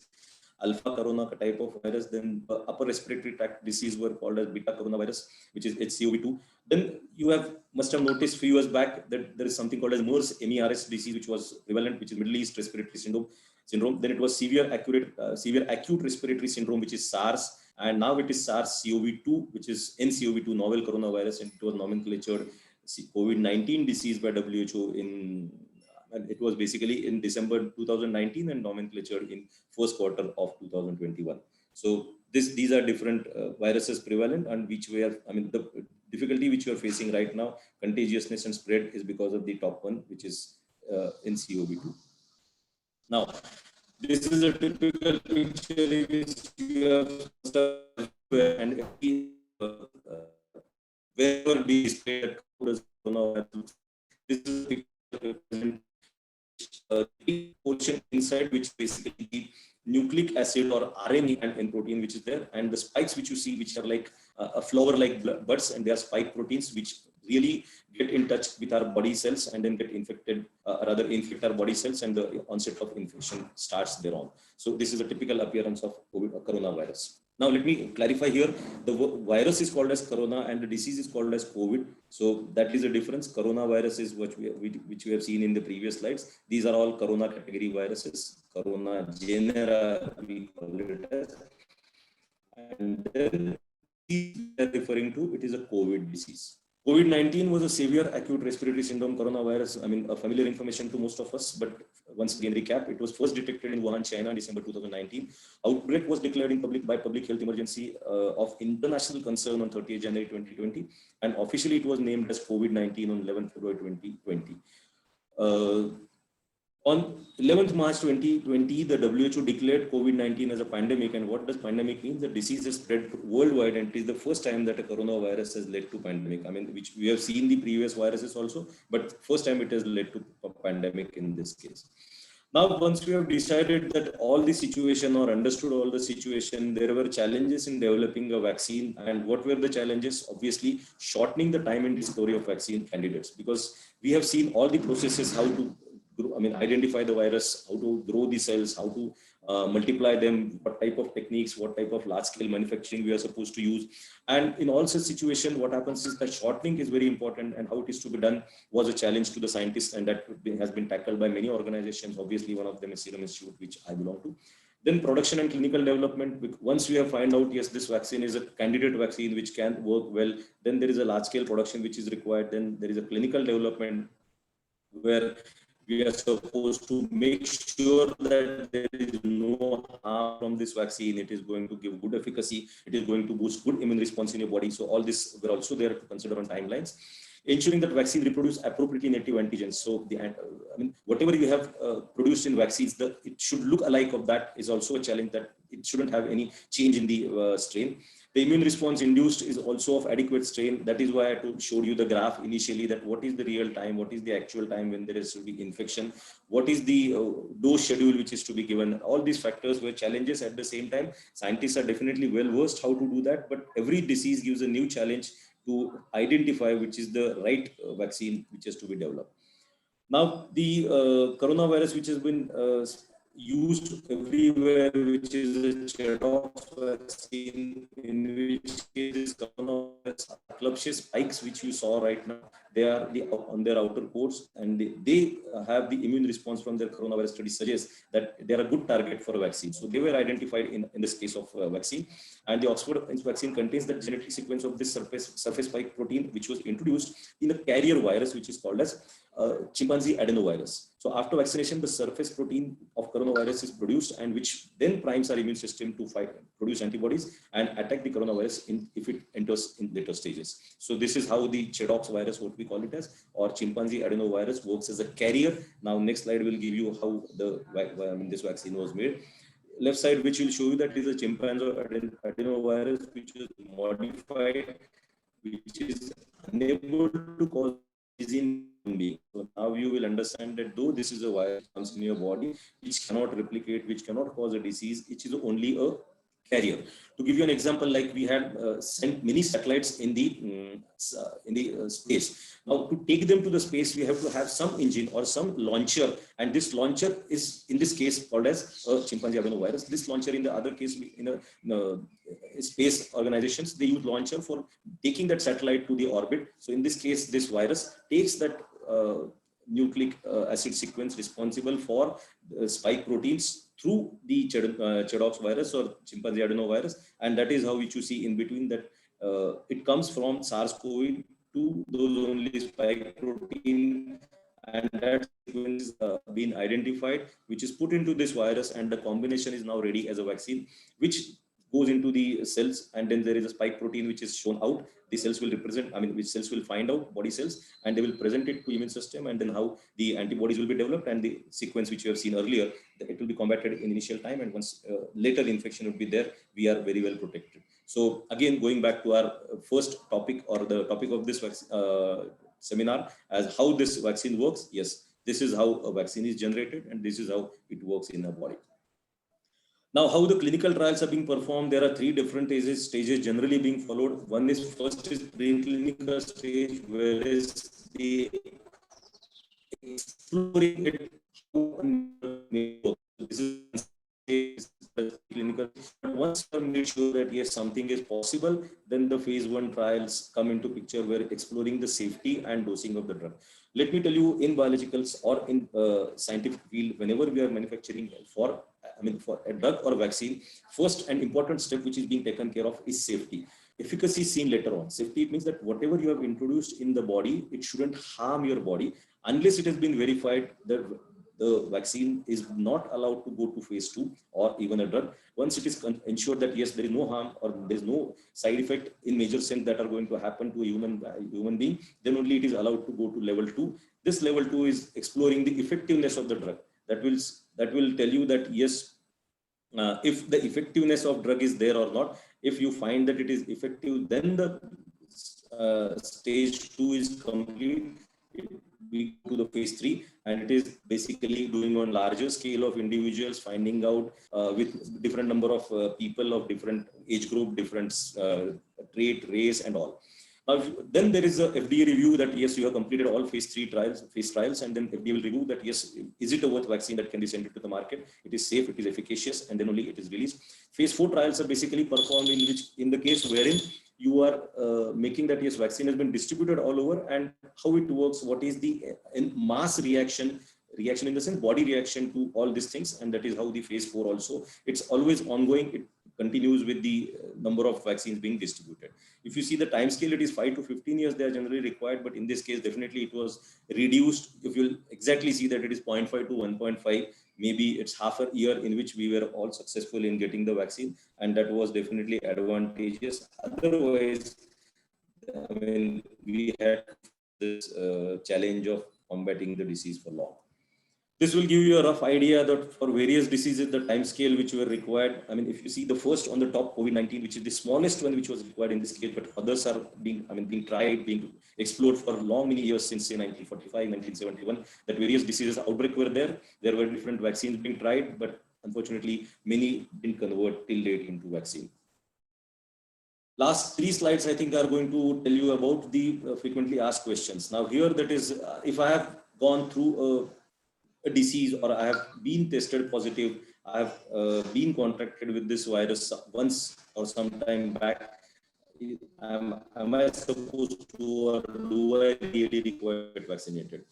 alpha corona type of virus. Then upper respiratory tract disease were called as beta coronavirus, which is HCOV2. Then you must have noticed few years back that there is something called as MERS disease, which was prevalent, which is Middle East Respiratory Syndrome. Then it was severe acute respiratory syndrome, which is SARS, and now it is SARS-CoV-2, which is NCOV2, novel coronavirus, and it was nomenclatured COVID-19 disease by WHO and it was basically in December 2019 and nomenclatured in first quarter of 2021. So these are different viruses prevalent, and which we are, the difficulty which you are facing right now, contagiousness and spread, is because of the top one, which is NCOV2. Now, this is a typical picture in which you have and wherever displayed coronavirus. This is a picture the portion inside, which basically the nucleic acid or RNA and protein which is there, and the spikes which you see, which are like a flower-like buds, and they are spike proteins which really get in touch with our body cells and then get infected, rather infect our body cells, and the onset of infection starts thereon. So this is a typical appearance of coronavirus. Now let me clarify here, the virus is called as corona and the disease is called as COVID. So that is a difference. Coronavirus is which we have seen in the previous slides. These are all corona category viruses, corona genera we call it as. And then we are referring to, it is a COVID disease. COVID-19 was a severe acute respiratory syndrome coronavirus. A familiar information to most of us, but once again recap, it was first detected in Wuhan, China in December 2019. Outbreak was declared in public health emergency of international concern on 30th January 2020, and officially it was named as COVID-19 on 11th February 2020. On 11th March 2020, the WHO declared COVID-19 as a pandemic. And what does pandemic mean? The disease is spread worldwide, and it is the first time that a coronavirus has led to pandemic. Which we have seen the previous viruses also, but first time it has led to a pandemic in this case. Now, once we have decided that all the situation or understood all the situation, there were challenges in developing a vaccine. And what were the challenges? Obviously, shortening the time and discovery of vaccine candidates, because we have seen all the processes, how to identify the virus, how to grow the cells, how to multiply them, what type of techniques, what type of large-scale manufacturing we are supposed to use. And in all such situations, what happens is that shortening is very important, and how it is to be done was a challenge to the scientists, and that has been tackled by many organizations. Obviously, one of them is Serum Institute, which I belong to. Then production and clinical development. Once we have found out, yes, this vaccine is a candidate vaccine which can work well, then there is a large-scale production which is required. Then there is a clinical development where we are supposed to make sure that there is no harm from this vaccine. It is going to give good efficacy. It is going to boost good immune response in your body. So all this we're also there to consider on timelines. Ensuring that vaccine reproduce appropriately native antigens. So whatever you have produced in vaccines, it should look alike of that is also a challenge, that it shouldn't have any change in the strain. The immune response induced is also of adequate strain. That is why I showed you the graph initially, that what is the real time, what is the actual time when there is to be infection, what is the dose schedule which is to be given. All these factors were challenges. At the same time, scientists are definitely well versed how to do that, but every disease gives a new challenge to identify which is the right vaccine which is to be developed. Now, the coronavirus which has been used everywhere, which is a ChAdOx vaccine, in which case coronavirus clubshield spikes, which you saw right now, they are on their outer coats, and they have the immune response from their coronavirus study suggests that they are a good target for a vaccine. So they were identified in this case of vaccine, and the Oxford vaccine contains the genetic sequence of this surface spike protein, which was introduced in a carrier virus, which is called as chimpanzee adenovirus. So after vaccination, the surface protein of coronavirus is produced, and which then primes our immune system to produce antibodies and attack the coronavirus if it enters in later stages. So this is how the ChAdOx virus, what we call it as, or chimpanzee adenovirus, works as a carrier. Now, next slide will give you how this vaccine was made. Left side, which will show you that is a chimpanzee adenovirus, which is modified, which is unable to cause disease in human being. So now you will understand that though this is a virus comes in your body, which cannot replicate, which cannot cause a disease, it is only a carrier. To give you an example, like we had sent many satellites in the space. Now, to take them to the space, we have to have some engine or some launcher, and this launcher is in this case called as a chimpanzee adenovirus. This launcher, in the other case, in space organizations, they use launcher for taking that satellite to the orbit. So in this case, this virus takes that nucleic acid sequence responsible for spike proteins through the ChAdOx virus or chimpanzee adenovirus, and that is how which you see in between that it comes from SARS-CoV to those only spike protein, and that sequence is been identified, which is put into this virus, and the combination is now ready as a vaccine, which goes into the cells, and then there is a spike protein which is shown out. The cells will represent, which cells will find out, body cells, and they will present it to immune system, and then how the antibodies will be developed, and the sequence which you have seen earlier, it will be combated in initial time, and once later the infection will be there, we are very well protected. So again, going back to our first topic, or the topic of this seminar, as how this vaccine works. Yes, this is how a vaccine is generated, and this is how it works in a body. Now, how the clinical trials are being performed, there are three different stages generally being followed. One is, first is preclinical stage, whereas the exploring it, this is clinical. But once you make sure that yes, something is possible, then the phase 1 trials come into picture, where exploring the safety and dosing of the drug. Let me tell you, in biologicals or in scientific field, whenever we are manufacturing for a drug or vaccine, first and important step which is being taken care of is safety. Efficacy is seen later on. Safety, it means that whatever you have introduced in the body, it shouldn't harm your body unless it has been verified that the vaccine is not allowed to go to phase 2 or even a drug. Once it is ensured that yes, there is no harm or there is no side effect in major sense that are going to happen to a human being, then only it is allowed to go to level 2. This level 2 is exploring the effectiveness of the drug. That will tell you that yes, if the effectiveness of drug is there or not. If you find that it is effective, then the stage 2 is complete. We go to the phase 3, and it is basically doing on larger scale of individuals, finding out with different number of people of different age group, different trait, race, and all. Now, then there is a FDA review that yes, you have completed all phase 3 trials, and then FDA will review that yes, is it a worth vaccine that can be sent to the market? It is safe, it is efficacious, and then only it is released. Phase 4 trials are basically performed in the case wherein you are making that yes, vaccine has been distributed all over, and how it works, what is the mass reaction in the sense body reaction to all these things, and that is how the phase 4 also, it's always ongoing. It continues with the number of vaccines being distributed. If you see the time scale, it is 5 to 15 years they are generally required, but in this case definitely it was reduced. If you'll exactly see that it is 0.5 to 1.5, maybe it's half a year in which we were all successful in getting the vaccine, and that was definitely advantageous. Otherwise, we had this challenge of combating the disease for long. This will give you a rough idea that for various diseases, the time scale which were required. I mean, if you see the first on the top, COVID-19, which is the smallest one which was required in this case, but others are being tried, being explored for long, many years since say 1945, 1971, that various diseases outbreak were there. There were different vaccines being tried, but unfortunately, many didn't convert till date into vaccine. Last 3 slides, I think, are going to tell you about the frequently asked questions. Now here, that is, if I have gone through a disease, or I have been tested positive, I have been contracted with this virus once or some time back, am I supposed to, or do I really require to get vaccinated?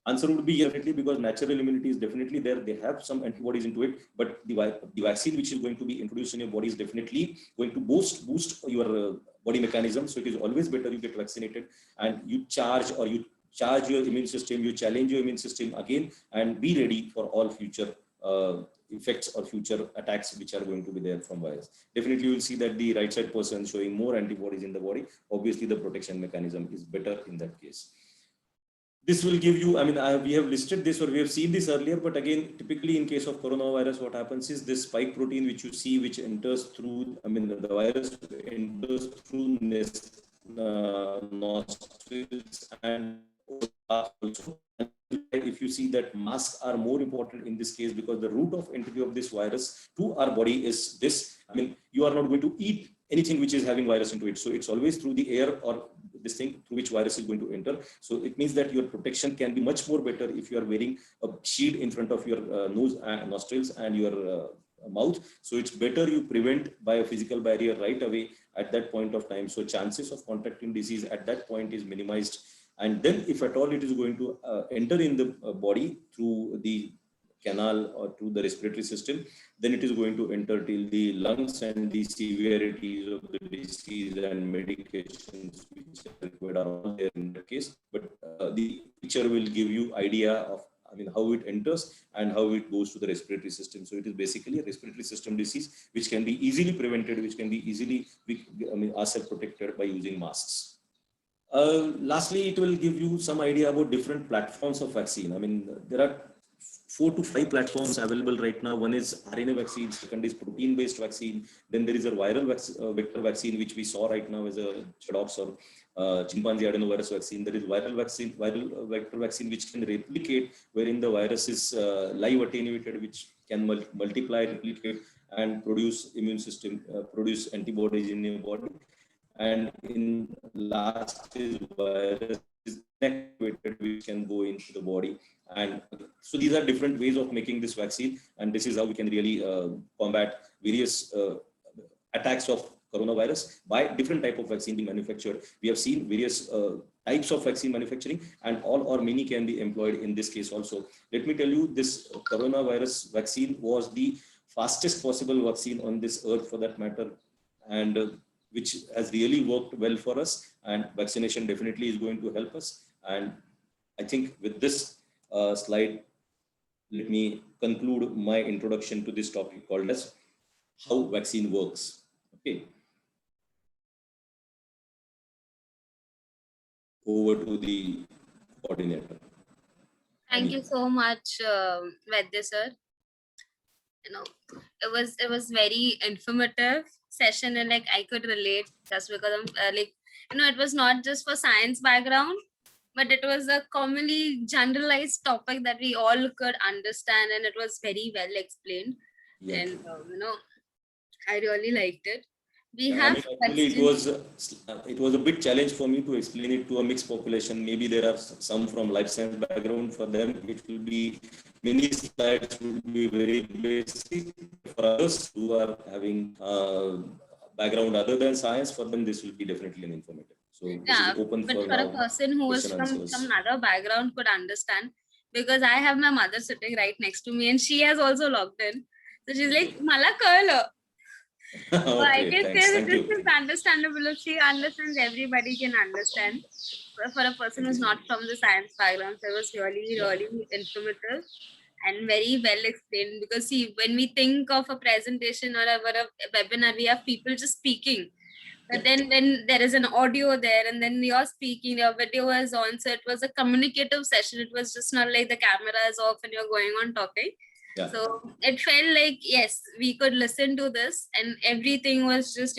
Answer would be definitely, because natural immunity is definitely there. They have some antibodies into it, but the vaccine which is going to be introduced in your body is definitely going to boost your body mechanism. So it is always better you get vaccinated and you charge your immune system, you challenge your immune system again, and be ready for all future effects or future attacks which are going to be there from virus. Definitely you will see that the right side person showing more antibodies in the body. Obviously the protection mechanism is better in that case. This will give you, I mean, we have listed this, or we have seen this earlier, but again, typically in case of coronavirus, what happens is this spike protein which you see, which enters through, I mean, the virus enters through nostrils and also. If you see that masks are more important in this case, because the route of entry of this virus to our body is this. I mean, you are not going to eat anything which is having virus into it. So it's always through the air or this thing through which virus is going to enter. So it means that your protection can be much more better if you are wearing a shield in front of your nose and nostrils and your mouth. So it's better you prevent by a physical barrier right away at that point of time. So chances of contracting disease at that point is minimized. And then if at all it is going to enter in the body through the canal or through the respiratory system, then it is going to enter till the lungs, and the severities of the disease and medications which are required are all there in that case. But the picture will give you idea of, I mean, how it enters and how it goes to the respiratory system. So it is basically a respiratory system disease which can be easily prevented, which can be easily, I mean, ourselves protected by using masks. Lastly, it will give you some idea about different platforms of vaccine. I mean, there are 4 to 5 platforms available right now. One is RNA vaccine, second is protein-based vaccine. Then there is a viral vector vaccine, which we saw right now as a ChAdOx or chimpanzee adenovirus vaccine. There is viral vector vaccine, which can replicate, wherein the virus is live attenuated, which can multiply, replicate, and produce immune system, produce antibodies in your body. And in last is virus is inactivated, which can go into the body. And so these are different ways of making this vaccine, and this is how we can really combat various attacks of coronavirus by different type of vaccine being manufactured. We have seen various types of vaccine manufacturing, and all or many can be employed in this case also. Let me tell you, this coronavirus vaccine was the fastest possible vaccine on this earth, for that matter, and which has really worked well for us, and vaccination definitely is going to help us. And I think with this slide, let me conclude my introduction to this topic called as how vaccine works. Okay. Over to the coordinator. Thank you so much, Vaidya sir. You know, it was very informative session, and like I could relate just because I'm like, you know, it was not just for science background, but it was a commonly generalized topic that we all could understand, and it was very well explained. Yeah. And you know, I really liked it. We Yeah, have I mean, actually it was a big challenge for me to explain it to a mixed population. Maybe there are some from life science background. For them, it will be, many slides will be very basic. For others who are having background other than science, for them this will be definitely an informative. So this is open but for for a person who is from another background could understand, because I have my mother sitting right next to me, and she has also logged in. So she's like, "Mala kala." So I can say that this is understandable. If she understands, everybody can understand. But for a person who's not from the science background, so it was really, really informative and very well explained. Because see, when we think of a presentation or a webinar, we have people just speaking. But then when there is an audio there and then you're speaking, your video is on, so it was a communicative session. It was just not like the camera is off and you're going on talking. Yeah. So it felt like, yes, we could listen to this and everything was just,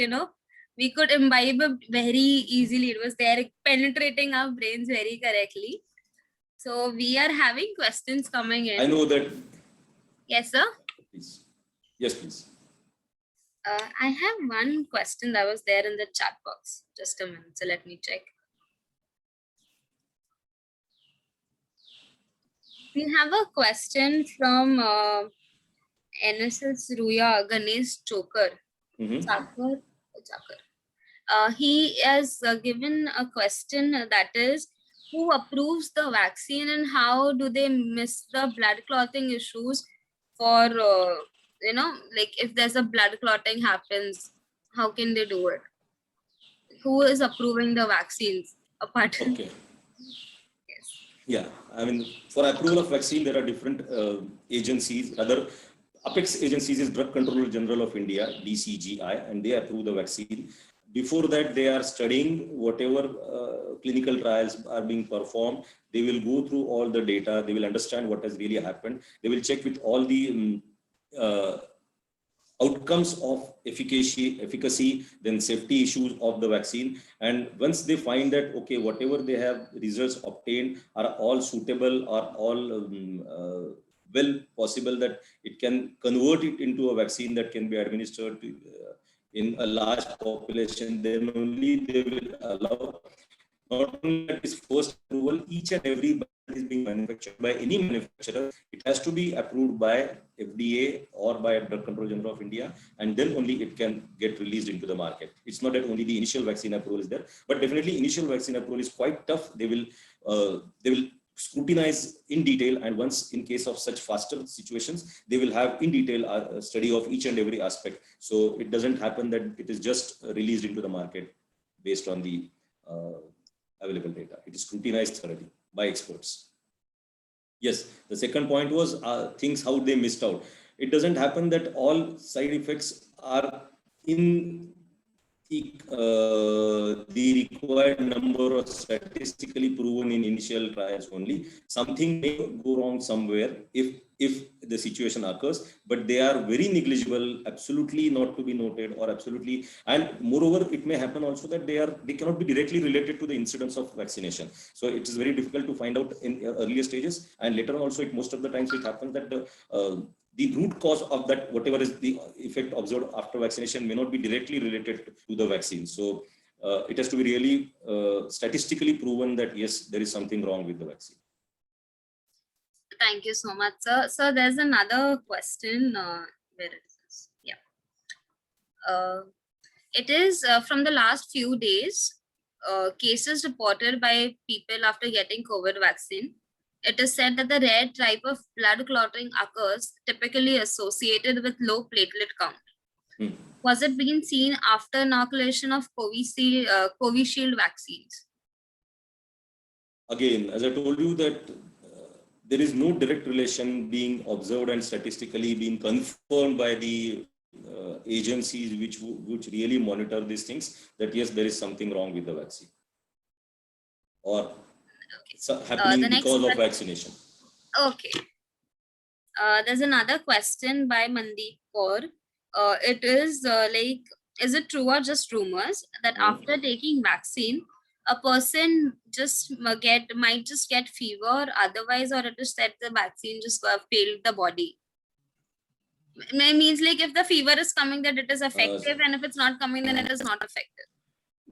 we could imbibe it very easily. It was there penetrating our brains very correctly. So we are having questions coming in. I know that. Yes, sir. Please. Yes, please. I have one question that was there in the chat box. Just a minute. So let me check. We have a question from NSS Ruya Ganesh Chokar. Mm-hmm. He has given a question that is, who approves the vaccine and how do they miss the blood clotting issues for, like if there's a blood clotting happens, how can they do it? Who is approving the vaccines apart? Okay. Yeah, I mean, for approval of vaccine, there are different agencies. Other apex agencies is Drug Controller General of India, DCGI, and they approve the vaccine. Before that, they are studying whatever clinical trials are being performed. They will go through all the data. They will understand what has really happened. They will check with all the outcomes of efficacy, then safety issues of the vaccine. And once they find that, okay, whatever they have results obtained are all suitable, are all well possible that it can convert it into a vaccine that can be administered to, in a large population, then only they will allow. Not only that is first approval, each and every is being manufactured by any manufacturer. It has to be approved by FDA or by Drug Control General of India, and then only it can get released into the market. It's not that only the initial vaccine approval is there, but definitely initial vaccine approval is quite tough. They will scrutinize in detail, and once in case of such faster situations, they will have in detail a study of each and every aspect. So it doesn't happen that it is just released into the market based on the available data. It is scrutinized thoroughly by experts. Yes, the second point was things how they missed out. It doesn't happen that all side effects are in the required number or statistically proven in initial trials only. Something may go wrong somewhere if the situation occurs, but they are very negligible, absolutely not to be noted, or absolutely, and moreover, it may happen also that they cannot be directly related to the incidence of vaccination. So it is very difficult to find out in earlier stages, and later on also, most of the times it happens that the root cause of that, whatever is the effect observed after vaccination, may not be directly related to the vaccine. So it has to be really statistically proven that yes, there is something wrong with the vaccine. Thank you so much, sir. So there's another question. Where it is? Yeah. It is from the last few days, cases reported by people after getting COVID vaccine. It is said that the rare type of blood clotting occurs typically associated with low platelet count. Was it being seen after inoculation of Covishield vaccines? Again, as I told you that there is no direct relation being observed and statistically being confirmed by the agencies which really monitor these things, that yes, there is something wrong with the vaccine or happening because of vaccination. Okay. There's another question by Mandeep Kaur. It is like, is it true or just rumors that after taking vaccine, a person might just get fever otherwise, or it is that the vaccine just failed the body? It means like if the fever is coming, that it is effective, and if it's not coming, then it is not effective.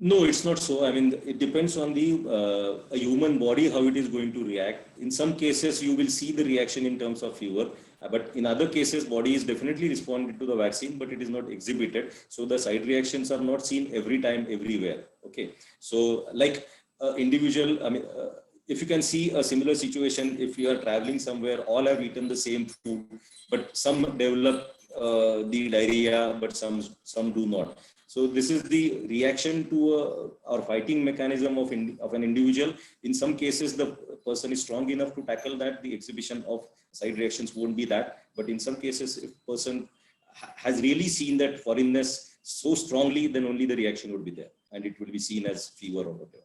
No, it's not so. I mean, it depends on the a human body, how it is going to react. In some cases, you will see the reaction in terms of fever, but in other cases, body is definitely responding to the vaccine, but it is not exhibited. So the side reactions are not seen every time, everywhere. Okay. So like individual, I mean, if you can see a similar situation, if you are traveling somewhere, all have eaten the same food, but some develop the diarrhea, but some do not. So this is the reaction to our fighting mechanism of an individual. In some cases, the person is strong enough to tackle that. The exhibition of side reactions won't be that. But in some cases, if person has really seen that foreignness so strongly, then only the reaction would be there and it will be seen as fever or whatever.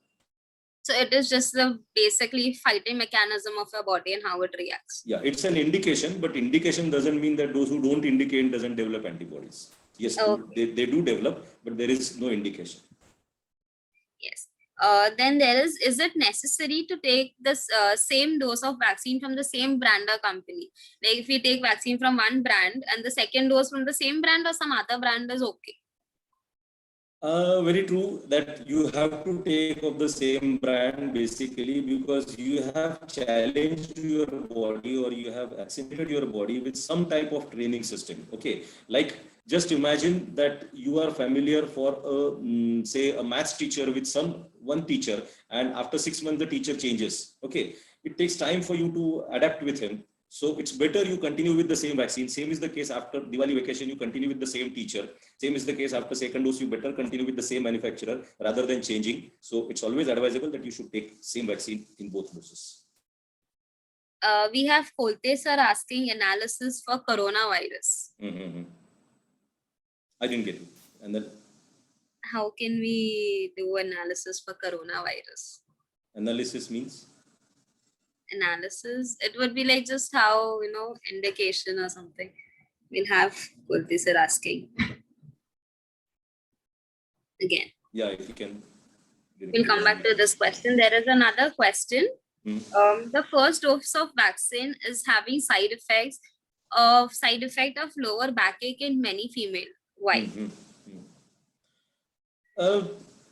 So it is just the basically fighting mechanism of your body and how it reacts. Yeah, it's an indication, but indication doesn't mean that those who don't indicate doesn't develop antibodies. Yes, Okay. they do develop, but there is no indication. Yes. Then is it necessary to take this same dose of vaccine from the same brand or company? Like if we take vaccine from one brand and the second dose from the same brand or some other brand is okay? Very true that you have to take of the same brand basically because you have challenged your body or you have vaccinated your body with some type of training system. Okay, like just imagine that you are familiar for a say a maths teacher with one teacher, and after 6 months the teacher changes. Okay, it takes time for you to adapt with him. So it's better you continue with the same vaccine. Same is the case after Diwali vacation, you continue with the same teacher. Same is the case after second dose, you better continue with the same manufacturer rather than changing. So it's always advisable that you should take same vaccine in both doses. We have Kolte sir asking analysis for coronavirus. I didn't get it. And then how can we do analysis for coronavirus? Analysis means? Analysis, it would be like just how, indication or something. We'll have Kolte sir asking again. Yeah, if you can. We'll come back to this question. There is another question. The first dose of vaccine is having side effect of lower backache in many female. Why?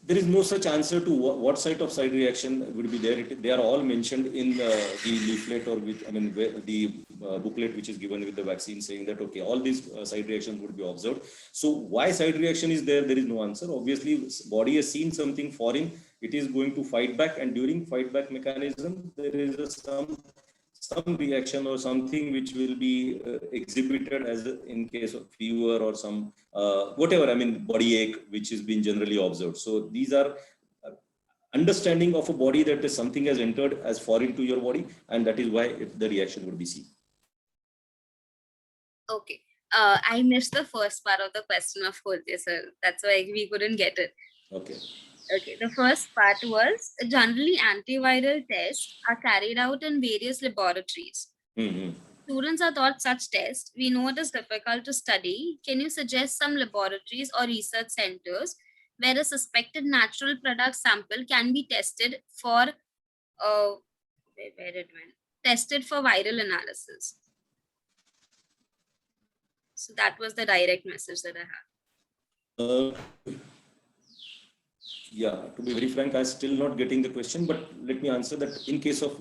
There is no such answer to what side of side reaction would be there. They are all mentioned in the leaflet or the booklet which is given with the vaccine, saying that okay, all these side reactions would be observed. So why side reaction is there? There is no answer. Obviously, body has seen something foreign. It is going to fight back, and during fight back mechanism, there is some reaction or something which will be exhibited as in case of fever or some whatever, body ache, which has been generally observed. So these are understanding of a body that is something has entered as foreign to your body, and that is why the reaction would be seen. Okay. I missed the first part of the question of Kolte sir. That's why we couldn't get it. Okay, the first part was generally antiviral tests are carried out in various laboratories. Students are taught such tests. We know it is difficult to study. Can you suggest some laboratories or research centers where a suspected natural product sample can be tested for tested for viral analysis? So that was the direct message that I had. Yeah, to be very frank, I'm still not getting the question, but let me answer that. In case of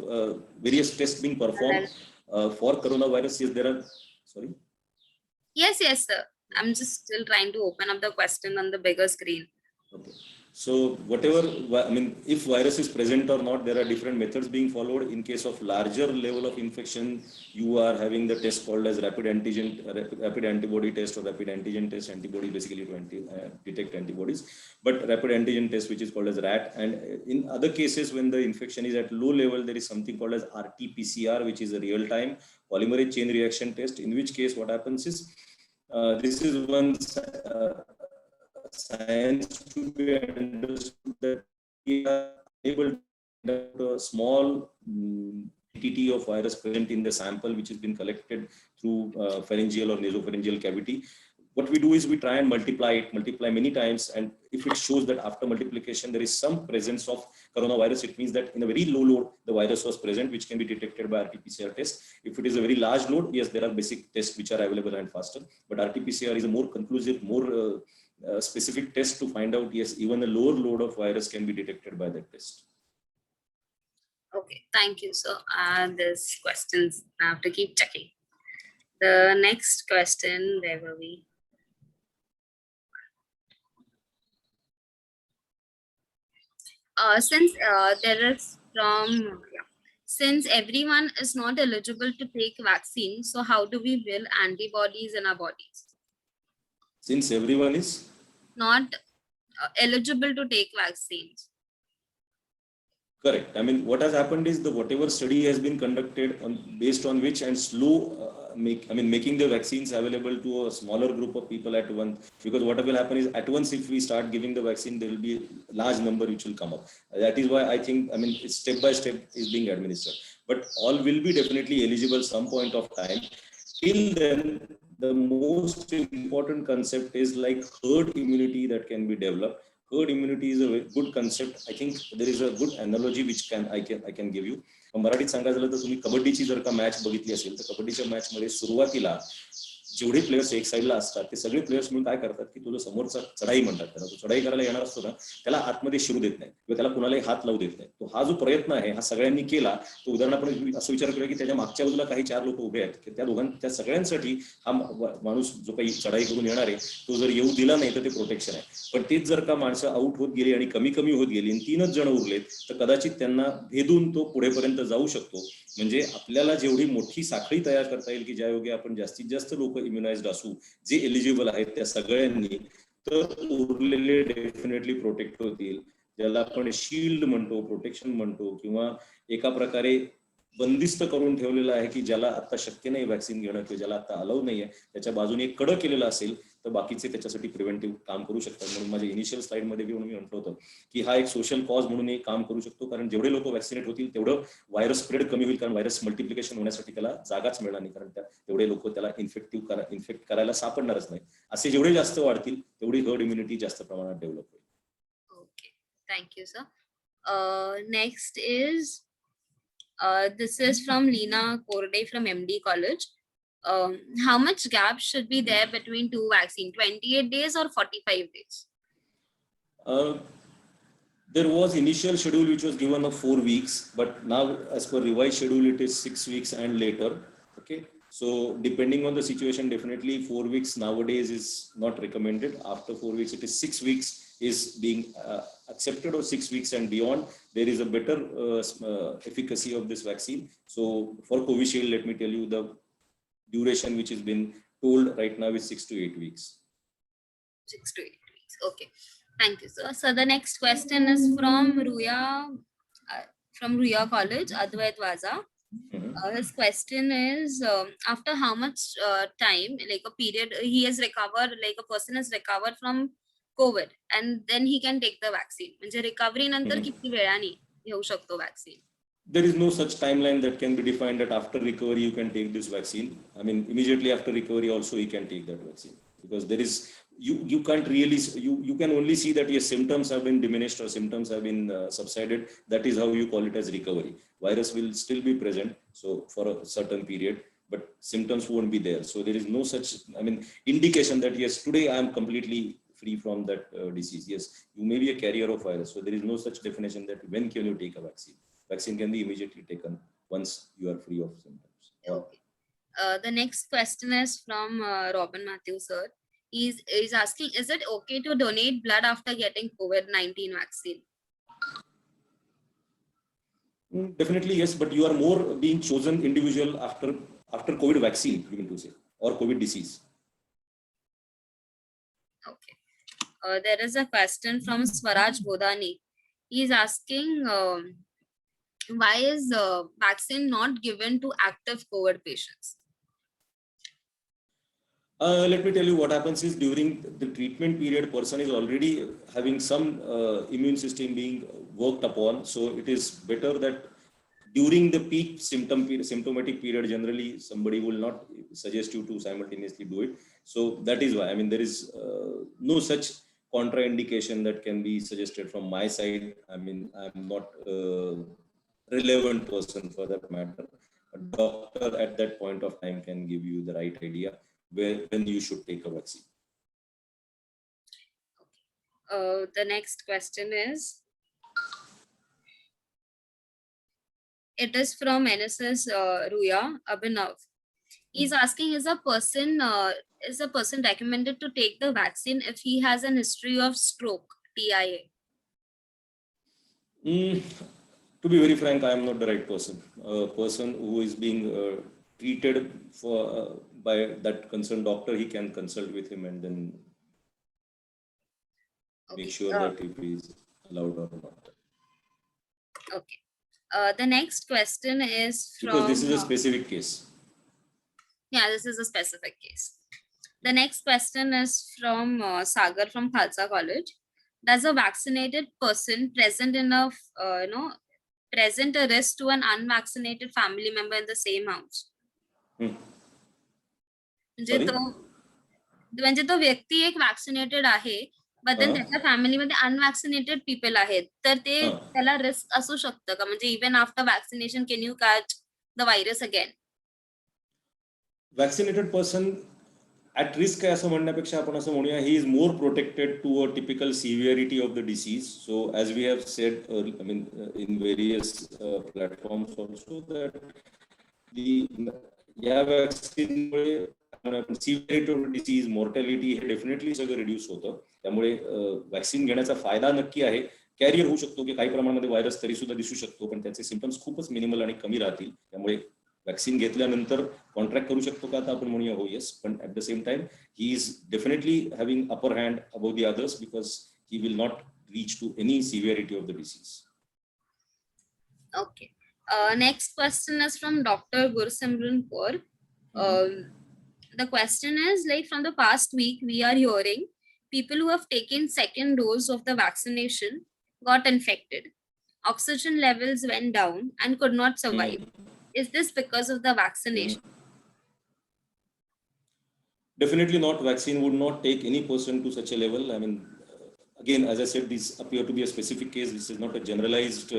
various tests being performed for coronavirus, yes, there are, sorry? Yes, sir. I'm just still trying to open up the question on the bigger screen. Okay. So whatever, if virus is present or not, there are different methods being followed. In case of larger level of infection, you are having the test called as rapid antibody test or rapid antigen test. Antibody basically to detect antibodies, but rapid antigen test, which is called as RAT. And in other cases, when the infection is at low level, there is something called as RT-PCR, which is a real-time polymerase chain reaction test. In which case, what happens is this is one science to be understood that we are able to conduct a small quantity of virus present in the sample which has been collected through pharyngeal or nasopharyngeal cavity. What we do is we try and multiply many times, and if it shows that after multiplication there is some presence of coronavirus, it means that in a very low load the virus was present, which can be detected by RT-PCR test. If it is a very large load, yes, there are basic tests which are available and faster, but RT-PCR is a more conclusive, more specific test to find out, yes, even a lower load of virus can be detected by that test. Okay, thank you. So there's questions. I have to keep checking. The next question, where were we? Since everyone is not eligible to take vaccine, so how do we build antibodies in our bodies? Since everyone is not eligible to take vaccines. Correct. What has happened is whatever study has been conducted based on which and slow making the vaccines available to a smaller group of people at once, because what will happen is at once if we start giving the vaccine, there will be a large number which will come up. That is why I think, it's step by step is being administered, but all will be definitely eligible some point of time. Till then, the most important concept is like herd immunity that can be developed. Herd immunity is a very good concept. I think there is a good analogy which I can give you. मराठीत सांगायचं झालं तर तुम्ही कबड्डीची जर का match बघितली असेल तर कबड्डीच्या मॅच मध्ये सुरुवातीला जेवढे प्लेयर्स एक साईडला असतात ते सगळे प्लेयर्स म्हणून काय करतात की तुला समोरचा चढाई म्हणतात त्याला, तो चढाई करायला येणार असतो ना त्याला आतमध्ये शिरू देत नाही किंवा त्याला कुणालाही हात लावू देत नाही. तो हा जो प्रयत्न आहे हा सगळ्यांनी केला. तो उदाहरणार्थ असं विचार करूया की त्याच्या मागच्या बाजूला काही 4 लोक उभे आहेत की त्या सगळ्यांसाठी हा माणूस जो काही चढाई करून येणार आहे तो जर येऊ दिला नाही तर ते प्रोटेक्शन आहे. पण तेच जर का माणसं आउट होत गेली आणि कमी कमी होत गेली आणि 3च जण उरलेत तर कदाचित त्यांना भेदून तो पुढेपर्यंत जाऊ शकतो. म्हणजे आपल्याला जेवढी मोठी साखळी तयार करता येईल की ज्यायोगे आपण जास्तीत जास्त लोक इम्युनाइज्ड असू जे एलिजिबल आहेत त्या सगळ्यांनी, तर उरलेले डेफिनेटली प्रोटेक्ट होतील. ज्याला आपण शील्ड म्हणतो, प्रोटेक्शन म्हणतो, किंवा एका प्रकारे बंदिस्त करून ठेवलेलं आहे की ज्याला आता शक्य नाही व्हॅक्सिन घेणं किंवा ज्याला आता अलाउ नाहीये त्याच्या बाजूने एक कडक केलेलं असेल तर बाकीचे त्याच्यासाठी प्रिव्हेंटिव्ह काम करू शकतात. म्हणून माझ्या इनिशियल स्लाइड मध्ये मी म्हटलं होतं की हा एक सोशल कॉज म्हणून एक काम करू शकतो, कारण जेवढे लोक वॅक्सिनेट होतील तेवढं व्हायरस स्प्रेड कमी होईल, कारण व्हायरस मल्टिप्लिकेशन होण्यासाठी त्याला जागाच मिळणार नाही, कारण तेवढे लोक त्याला इन्फेक्ट करायला सापडणारच नाही. असे जेवढे जास्त वाढतील तेवढी हर्ड इम्युनिटी जास्त प्रमाणात डेव्हलप होईल. Okay, thank you sir. Next is this is from Leena Korde from MD College. How much gap should be there between 2 vaccines? 28 days or 45 days? There was initial schedule which was given of 4 weeks, but now as per revised schedule it is 6 weeks and later. Okay, so depending on the situation, definitely 4 weeks nowadays is not recommended. After 4 weeks it is 6 weeks is being accepted, or 6 weeks and beyond there is a better efficacy of this vaccine. So for Covishield, let me tell you the duration which has been told right now is 6 to 8 weeks. 6 to 8 weeks. Okay, thank you sir. So the next question is from Ruya College, Advait Vaza. His question is, after how much time, like a period, he has recovered, like a person has recovered from COVID and then he can take the vaccine. म्हणजे recovery नंतर किती वेळाने घेऊ शकतो vaccine? There is no such timeline that can be defined that after recovery you can take this vaccine. Immediately after recovery also he can take that vaccine, because there is you can't really you can only see that your symptoms have been diminished or symptoms have been subsided. That is how you call it as recovery. Virus will still be present so for a certain period, but symptoms won't be there. So there is no such indication that yes, today I am completely free from that disease. Yes, you may be a carrier of virus, so there is no such definition that when can you take a vaccine. Vaccine can be immediately taken once you are free of symptoms. Okay. The next question is from Robin Matthew sir. He's asking, is it okay to donate blood after getting COVID-19 vaccine? Definitely yes, but you are more being chosen individual after COVID vaccine, you mean to say, or COVID disease. Okay. There is a question from Swaraj Bodani. He is asking, why is vaccine not given to active COVID patients? Let me tell you what happens is during the treatment period, person is already having some immune system being worked upon. So it is better that during the peak symptomatic period, generally somebody will not suggest you to simultaneously do it. So that is why, there is no such contraindication that can be suggested from my side. I'm not a relevant person for that matter. A doctor at that point of time can give you the right idea when you should take a vaccine. The next question is, it is from NSS Ruya Abhinav. He's asking, is a person recommended to take the vaccine if he has an history of stroke, TIA? To be very frank, I am not the right person. A person who is being treated by that concerned doctor, he can consult with him and then make sure that if he is allowed or not. Okay. The next question is from... Because this is a specific case. Yeah, this is a specific case. The next question is from Sagar from Khalsa College. Does a vaccinated person present present a risk to an unvaccinated family member in the same house? म्हणजे Sorry? तो व्यक्ती एक vaccinated आहे but then त्याच्या फॅमिलीमध्ये अनवॅक्सिनेटेड people आहेत तर ते त्याला रिस्क असू शकतं का म्हणजे even after vaccination can you catch the virus again? Vaccinated person at risk आहे असं म्हणण्यापेक्षा आपण असं म्हणूया he is more protected to a typical severity of the disease. So as we have said in various platforms also that या वॅक्सिनमुळे severity of disease mortality हे definitely सगळं रिड्यूस होतं. त्यामुळे वॅक्सिन घेण्याचा फायदा नक्की आहे. कॅरियर होऊ शकतो की काही प्रमाणामध्ये व्हायरस तरी सुद्धा दिसू शकतो पण त्याचे सिम्पटम्स खूपच मिनिमल आणि कमी राहतील. त्यामुळे वॅक्सिन घेतल्यानंतर कॉन्ट्रॅक्ट करू शकतो का आता आपण म्हणूया हो येस पण at the same time he is definitely having upper hand about the others because he will not reach to any severity of the disease. Okay. Next question is from Dr. Gursimran Kaur. The question is like from the past week we are hearing people who have taken second dose of the vaccination got infected. Oxygen levels went down and could not survive. Is this because of the vaccination? Definitely not. Vaccine would not take any person to such a level. I mean, again, as I said, these appear to be a specific case. This is not a generalized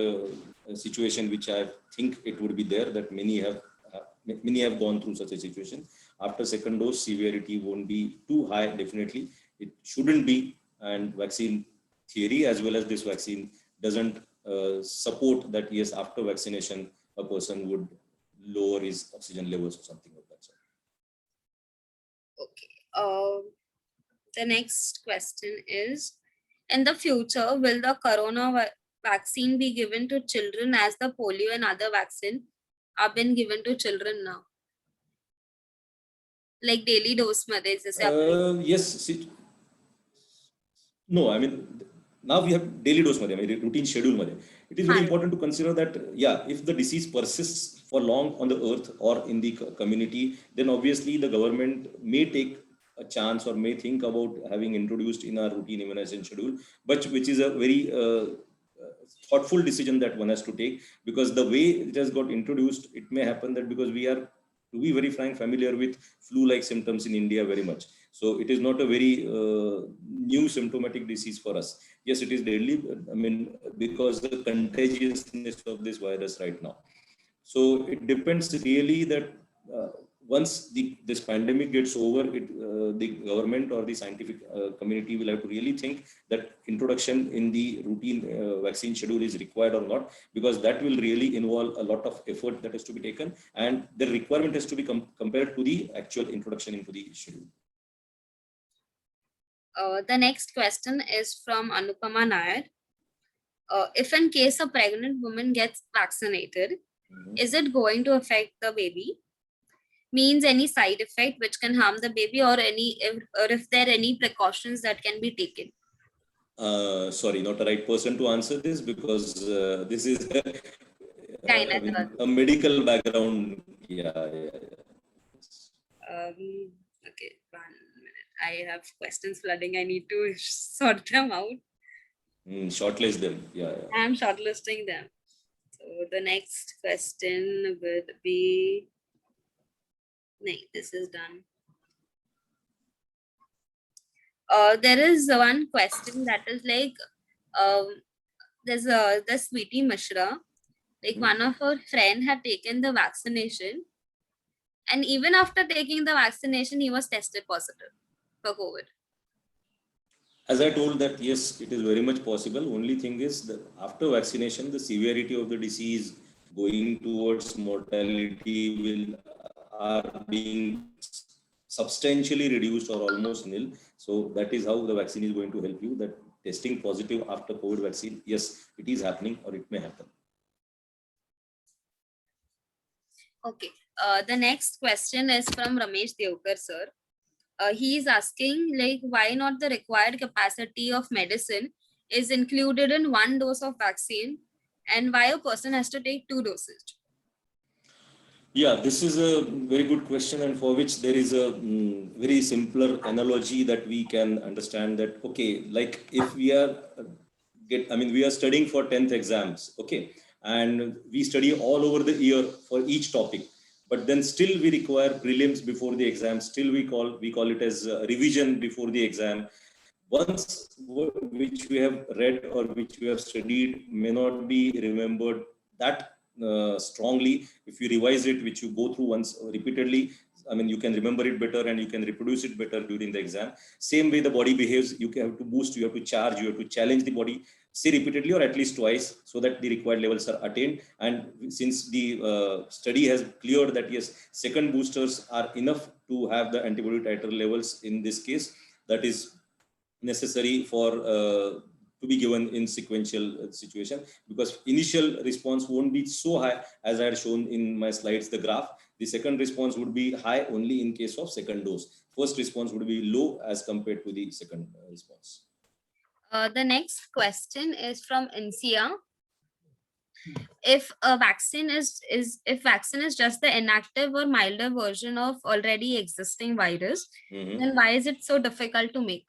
situation, which I think it would be there that many have gone through such a situation. After second dose, severity won't be too high. Definitely, it shouldn't be. And vaccine theory, as well as this vaccine, doesn't support that. Yes, after vaccination, a person would lower his oxygen levels or something like that. Okay. The next question is, in the future, will the corona vaccine be given to children as the polio and other vaccine are been given to children now? Like daily dose मध्ये जसे yes. No, I mean, now we have daily dose मध्ये, routine schedule मध्ये. It is very important to consider that, if the disease persists for long on the earth or in the community, then obviously the government may take a chance or may think about having introduced in our routine immunization schedule, but which is a very thoughtful decision that one has to take, because the way it has got introduced, it may happen that because we are, to be very frank, familiar with flu-like symptoms in India very much. So it is not a very new symptomatic disease for us. Yes, it is deadly, I mean, because the contagiousness of this virus right now. So it depends really that once this pandemic gets over, the government or the scientific community will have to really think that introduction in the routine vaccine schedule is required or not, because that will really involve a lot of effort that has to be taken, and the requirement has to be compared to the actual introduction into the schedule. The next question is from Anupama Nair. If in case a pregnant woman gets vaccinated, is it going to affect the baby? Means any side effect which can harm the baby, or if there are any precautions that can be taken? Sorry, not the right person to answer this, because this is a medical background. Okay, 1 minute. I have questions flooding. I need to sort them out. Shortlist them. I am shortlisting them. So the next question would be, no, this is done. There is one question that is like, there's the Sweetie Mishra, like one of her friend had taken the vaccination, and even after taking the vaccination, he was tested positive for COVID. As I told that, yes, it is very much possible. Only thing is that after vaccination, the severity of the disease going towards mortality are being substantially reduced or almost nil. So that is how the vaccine is going to help you, that testing positive after COVID vaccine, yes, it is happening or it may happen. Okay. The next question is from Ramesh Devkar, sir. He is asking, like, why not the required capacity of medicine is included in 1 dose of vaccine, and why a person has to take 2 doses? Yeah, this is a very good question, and for which there is a very simpler analogy that we can understand that, okay, like if we are we are studying for 10th exams, okay, and we study all over the year for each topic, but then still we require prelims before the exam, still we call it as revision before the exam. Once which we have read or which we have studied may not be remembered that strongly. If you revise it, which you go through once repeatedly, you can remember it better and you can reproduce it better during the exam. Same way the body behaves, you have to boost, you have to charge, you have to challenge the body, say repeatedly or at least twice, so that the required levels are attained. And since the study has cleared that yes, second boosters are enough to have the antibody titer levels in this case, that is necessary for to be given in sequential situation, because initial response won't be so high as I had shown in my slides, the graph. The second response would be high only in case of second dose. First response would be low as compared to the second response. The next question is from Insia. If a vaccine is just the inactive or milder version of already existing virus, then why is it so difficult to make?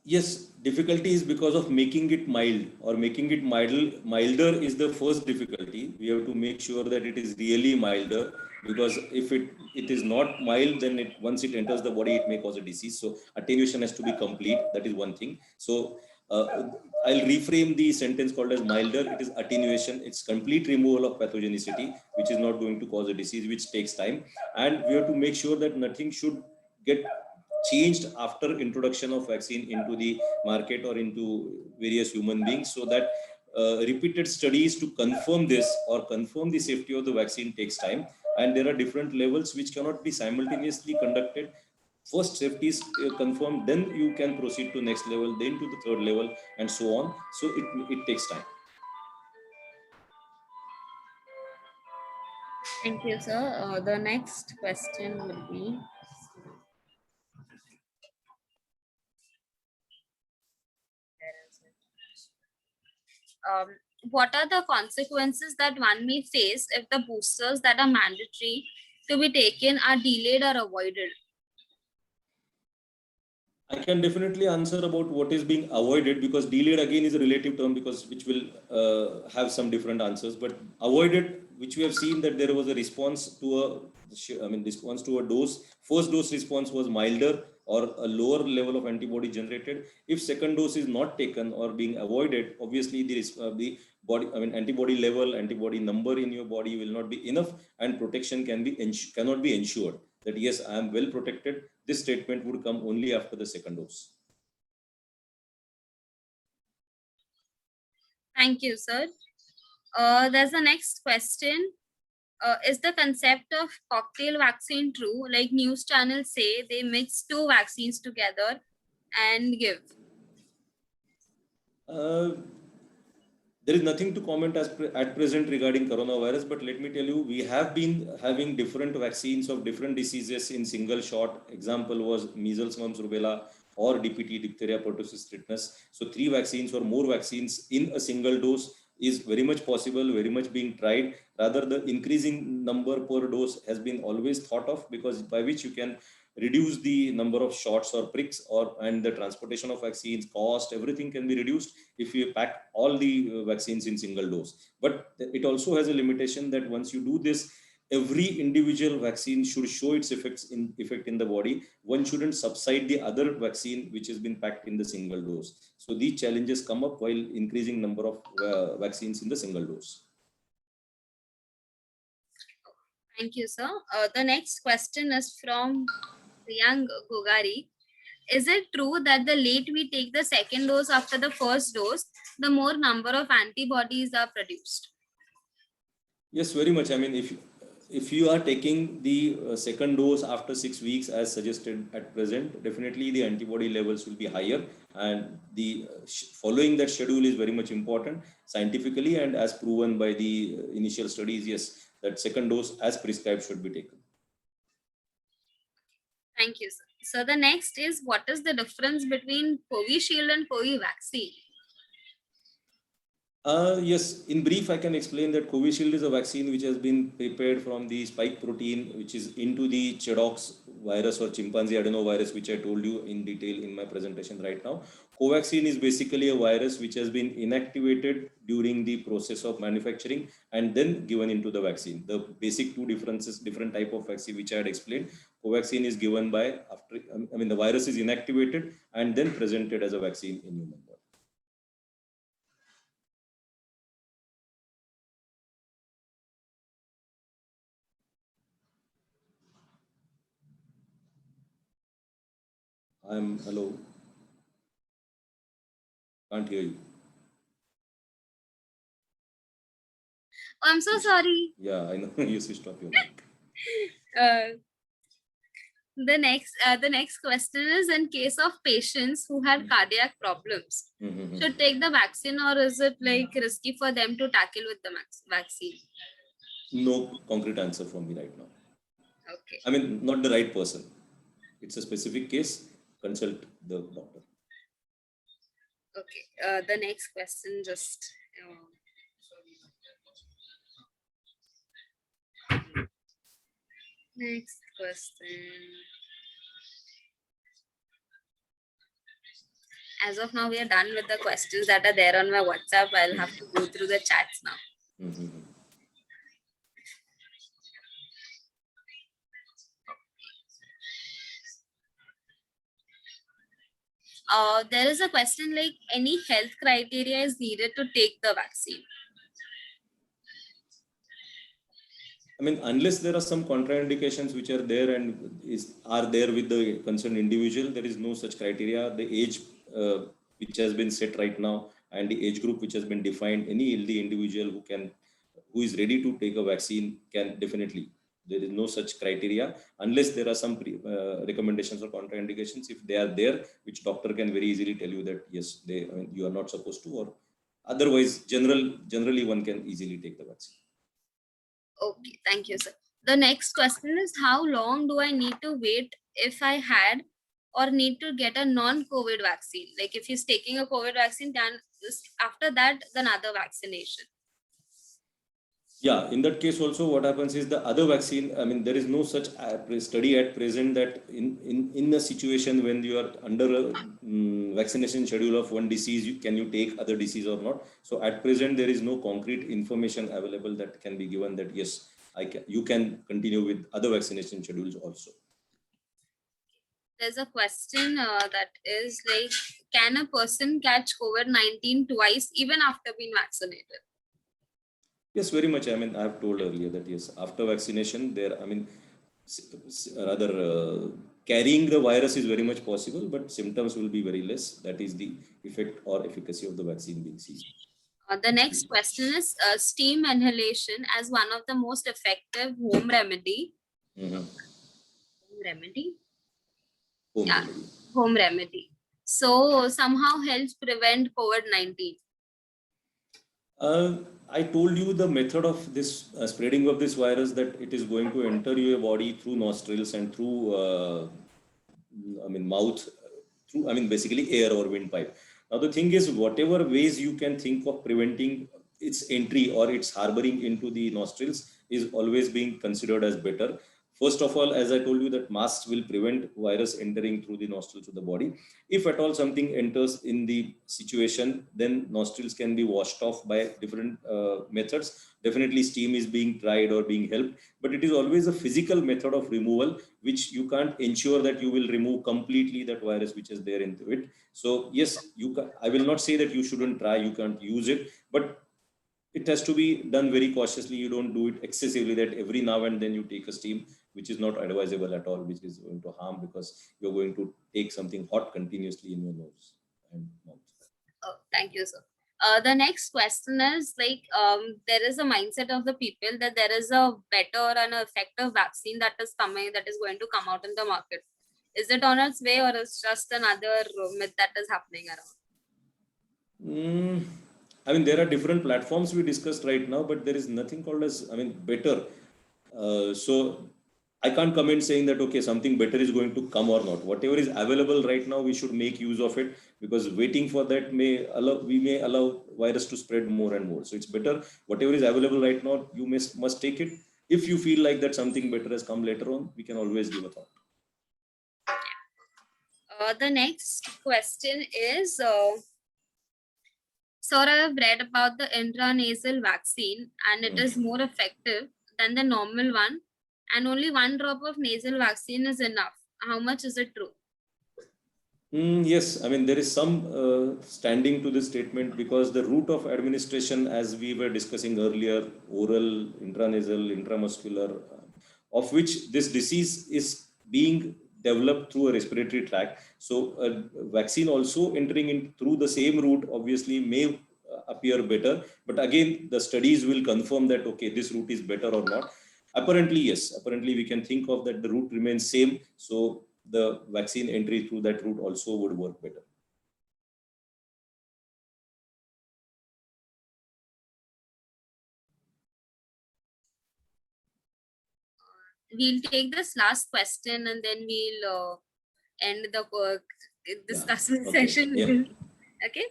Yes, difficulty is because of making it mild, or making it milder is the first difficulty. We have to make sure that it is really milder, because if it is not mild, then once it enters the body, it may cause a disease. So attenuation has to be complete. That is one thing. So I'll reframe the sentence called as milder. It is attenuation. It's complete removal of pathogenicity, which is not going to cause a disease, which takes time. And we have to make sure that nothing should get changed after introduction of vaccine into the market or into various human beings, so that repeated studies to confirm this or confirm the safety of the vaccine takes time. And there are different levels which cannot be simultaneously conducted. First safety is confirmed, then you can proceed to next level, then to the third level, and so on. So it takes time. Thank you, sir. The next question would be, what are the consequences that one may face if the boosters that are mandatory to be taken are delayed or avoided? I can definitely answer about what is being avoided, because delayed again is a relative term, because which will have some different answers. But avoided, which we have seen that there was a response to a dose. First dose response was milder or a lower level of antibody generated. If second dose is not taken or being avoided, obviously the body, antibody level, antibody number in your body will not be enough, and protection cannot be ensured. That yes, I am well protected. This statement would come only after the second dose. Thank you, sir. There's the next question. Is the concept of cocktail vaccine true? Like news channels say they mix two vaccines together and give. There is nothing to comment at present regarding coronavirus, but let me tell you, we have been having different vaccines of different diseases in single shot. Example was measles, mumps, rubella, or DPT, diphtheria, pertussis, tetanus. So 3 vaccines or more vaccines in a single dose is very much possible, very much being tried. Rather, the increasing number per dose has been always thought of, because by which you can reduce the number of shots or pricks, and the transportation of vaccines, cost, everything can be reduced if you pack all the vaccines in single dose. But it also has a limitation that once you do this, every individual vaccine should show its effect in the body. One shouldn't subside the other vaccine which has been packed in the single dose. So these challenges come up while increasing number of vaccines in the single dose. Thank you, sir. The next question is from Priyank Gogari. Is it true that the late we take the second dose after the first dose, the more number of antibodies are produced? Yes, very much. If you are taking the second dose after 6 weeks as suggested at present, definitely the antibody levels will be higher, and the following that schedule is very much important scientifically, and as proven by the initial studies. Yes, that second dose as prescribed should be taken. Thank you, sir. So the next is, what is the difference between Covishield and Covi vaccine? Yes, in brief, I can explain that Covishield is a vaccine which has been prepared from the spike protein, which is into the Chadox virus or chimpanzee adenovirus, which I told you in detail in my presentation right now. Covaxin is basically a virus which has been inactivated during the process of manufacturing and then given into the vaccine. The basic two differences, different type of vaccine which I had explained. Covaxin is given by after, the virus is inactivated and then presented as a vaccine in human body. Hello. Can't hear you. I'm so sorry. Yeah, I know. You switched off your mic. The next question is, in case of patients who have cardiac problems, should take the vaccine, or is it like risky for them to tackle with the vaccine? No concrete answer from me right now. Okay. I mean, not the right person. It's a specific case. Consult the doctor. Okay. The next question just. Next question. As of now, we are done with the questions that are there on my WhatsApp. I'll have to go through the chats now. There is a question like, any health criteria is needed to take the vaccine? I mean, unless there are some contraindications which are there and are there with the concerned individual, there is no such criteria. The age which has been set right now and the age group which has been defined, any healthy individual who is ready to take a vaccine can definitely. There is no such criteria unless there are some recommendations or contraindications. If they are there, which doctor can very easily tell you that yes, you are not supposed to, or otherwise, generally one can easily take the vaccine. Okay, thank you, sir. The next question is, how long do I need to wait if I had or need to get a non-COVID vaccine? Like if he's taking a COVID vaccine, then after that, then other vaccination. Yeah, in that case also what happens is the other vaccine, I mean, there is no such study at present that in a situation when you are under a vaccination schedule of one disease, can you take other disease or not? So at present, there is no concrete information available that can be given that yes, you can continue with other vaccination schedules also. There's a question that is like, can a person catch COVID-19 twice even after being vaccinated? Yes, very much. I mean, I have told earlier that yes, after vaccination, carrying the virus is very much possible, but symptoms will be very less. That is the effect or efficacy of the vaccine being seen. The next question is, steam inhalation as one of the most effective home remedy. Home remedy. So somehow helps prevent COVID-19. I told you the method of this spreading of this virus, that it is going to enter your body through nostrils and through, mouth, basically air or windpipe. Now, the thing is, whatever ways you can think of preventing its entry or its harboring into the nostrils is always being considered as better. First of all, as I told you, that masks will prevent virus entering through the nostrils to the body. If at all something enters in the situation, then nostrils can be washed off by different methods. Definitely steam is being tried or being helped, but it is always a physical method of removal, which you can't ensure that you will remove completely that virus which is there into it. So yes, I will not say that you shouldn't try, you can't use it, but it has to be done very cautiously. You don't do it excessively, that every now and then you take a steam, which is not advisable at all, which is going to harm, because you're going to take something hot continuously in your nose and mouth. Oh, thank you, sir. The next question is like, there is a mindset of the people that there is a better and effective vaccine that is going to come out in the market. Is it on its way, or is just another myth that is happening around? I mean, there are different platforms we discussed right now, but there is nothing called as, better. So I can't comment saying that, okay, something better is going to come or not. Whatever is available right now, we should make use of it. because waiting for that may allow virus to spread more and more. So it's better, whatever is available right now, you must take it. If you feel like that something better has come later on, we can always give a thought. The next question is, sir, I have read about the intranasal vaccine and it is more effective than the normal one, and only 1 drop of nasal vaccine is enough. How much is it true? Yes, I mean, there is some standing to this statement, because the route of administration, as we were discussing earlier, oral, intranasal, intramuscular, of which this disease is being developed through a respiratory tract. So a vaccine also entering in through the same route obviously may appear better, but again, the studies will confirm that, okay, this route is better or not. Apparently, yes, apparently we can think of that the route remains same. So the vaccine entry through that route also would work better. We'll take this last question and then we'll end the discussion session. Okay.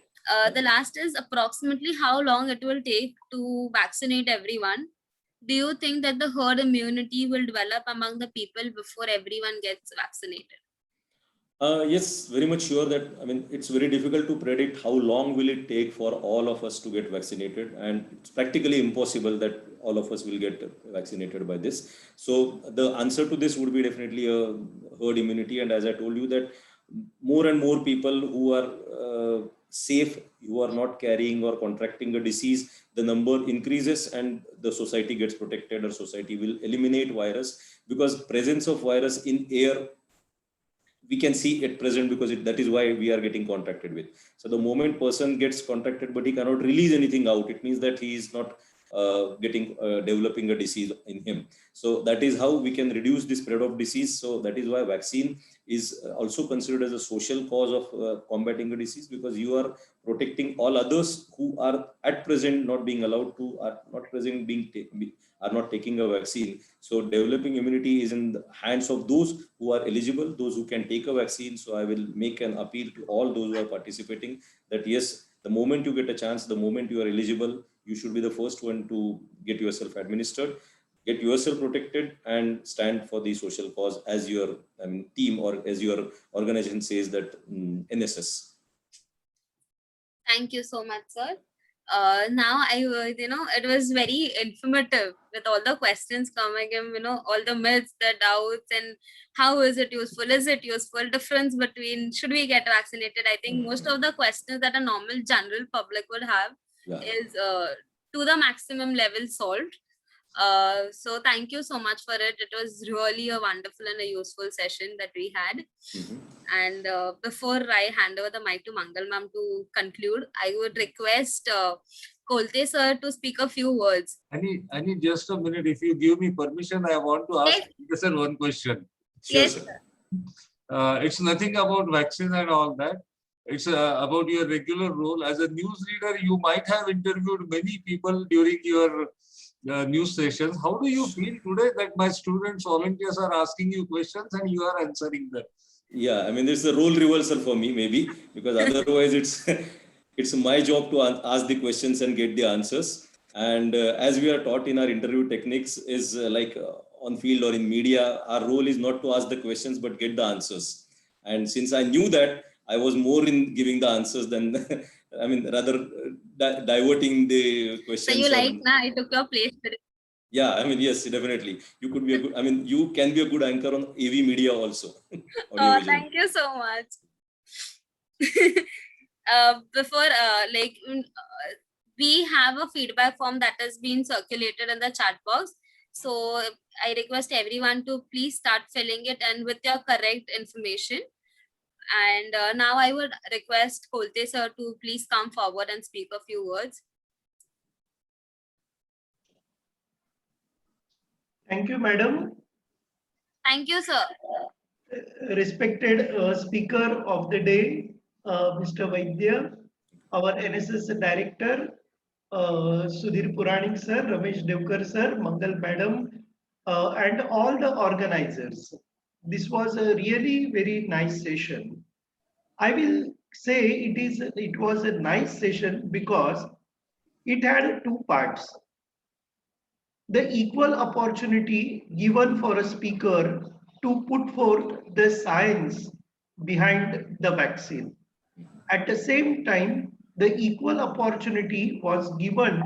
The last is, approximately how long it will take to vaccinate everyone? Do you think that the herd immunity will develop among the people before everyone gets vaccinated? Yes, very much sure that, I mean, it's very difficult to predict how long will it take for all of us to get vaccinated, and it's practically impossible that all of us will get vaccinated by this. So the answer to this would be definitely a herd immunity. And as I told you, that more and more people who are safe, who are not carrying or contracting a disease, the number increases and the society gets protected, or society will eliminate virus, because presence of virus in air we can see at present, because that is why we are getting contacted with. So the moment person gets contacted but he cannot release anything out, it means that he is not developing a disease in him. So that is how we can reduce the spread of disease. So that is why vaccine is also considered as a social cause of combating a disease, because you are protecting all others who are at present not being allowed to, are not present are not taking a vaccine. So developing immunity is in the hands of those who are eligible, those who can take a vaccine. So I will make an appeal to all those who are participating that yes, the moment you get a chance, the moment you are eligible, you should be the first one to get yourself administered, get yourself protected, and stand for the social cause as your team or as your organization says that NSS. Thank you so much, sir. Now it was very informative with all the questions coming in, all the myths, the doubts, and how is it useful? Is it useful? Difference between should we get vaccinated? I think most of the questions that a normal general public would have is to the maximum level solved. So thank you so much for it. It was really a wonderful and a useful session that we had. And before I hand over the mic to Mangal ma'am to conclude, I would request Kolte sir to speak a few words. I need just a minute. If you give me permission, I want to ask sir one question. Sure, yes, sir. It's nothing about vaccine and all that. It's about your regular role as a news reader. You might have interviewed many people during your news sessions. How do you feel today that my students, volunteers are asking you questions and you are answering them? Yeah, I mean, there's a role reversal for me, maybe, because otherwise it's my job to ask the questions and get the answers. And as we are taught in our interview techniques is like on field or in media, our role is not to ask the questions, but get the answers. And since I knew that, I was more in giving the answers than, I mean, rather diverting the questions. So you I took your place. Yeah, I mean, yes, definitely. You could be a good, I mean, you can be a good anchor on AV media also. Thank you so much. Before, we have a feedback form that has been circulated in the chat box. So I request everyone to please start filling it and with your correct information. And now I would request Kolte sir to please come forward and speak a few words. Thank you, madam. Thank you, sir. Respected speaker of the day, Mr. Vaidya, our NSS director, Sudhir Puranik sir, Ramesh Devkar sir, Mangal madam, and all the organizers. This was a really very nice session. I will say it was a nice session because it had two parts. The equal opportunity given for a speaker to put forth the science behind the vaccine. At the same time, the equal opportunity was given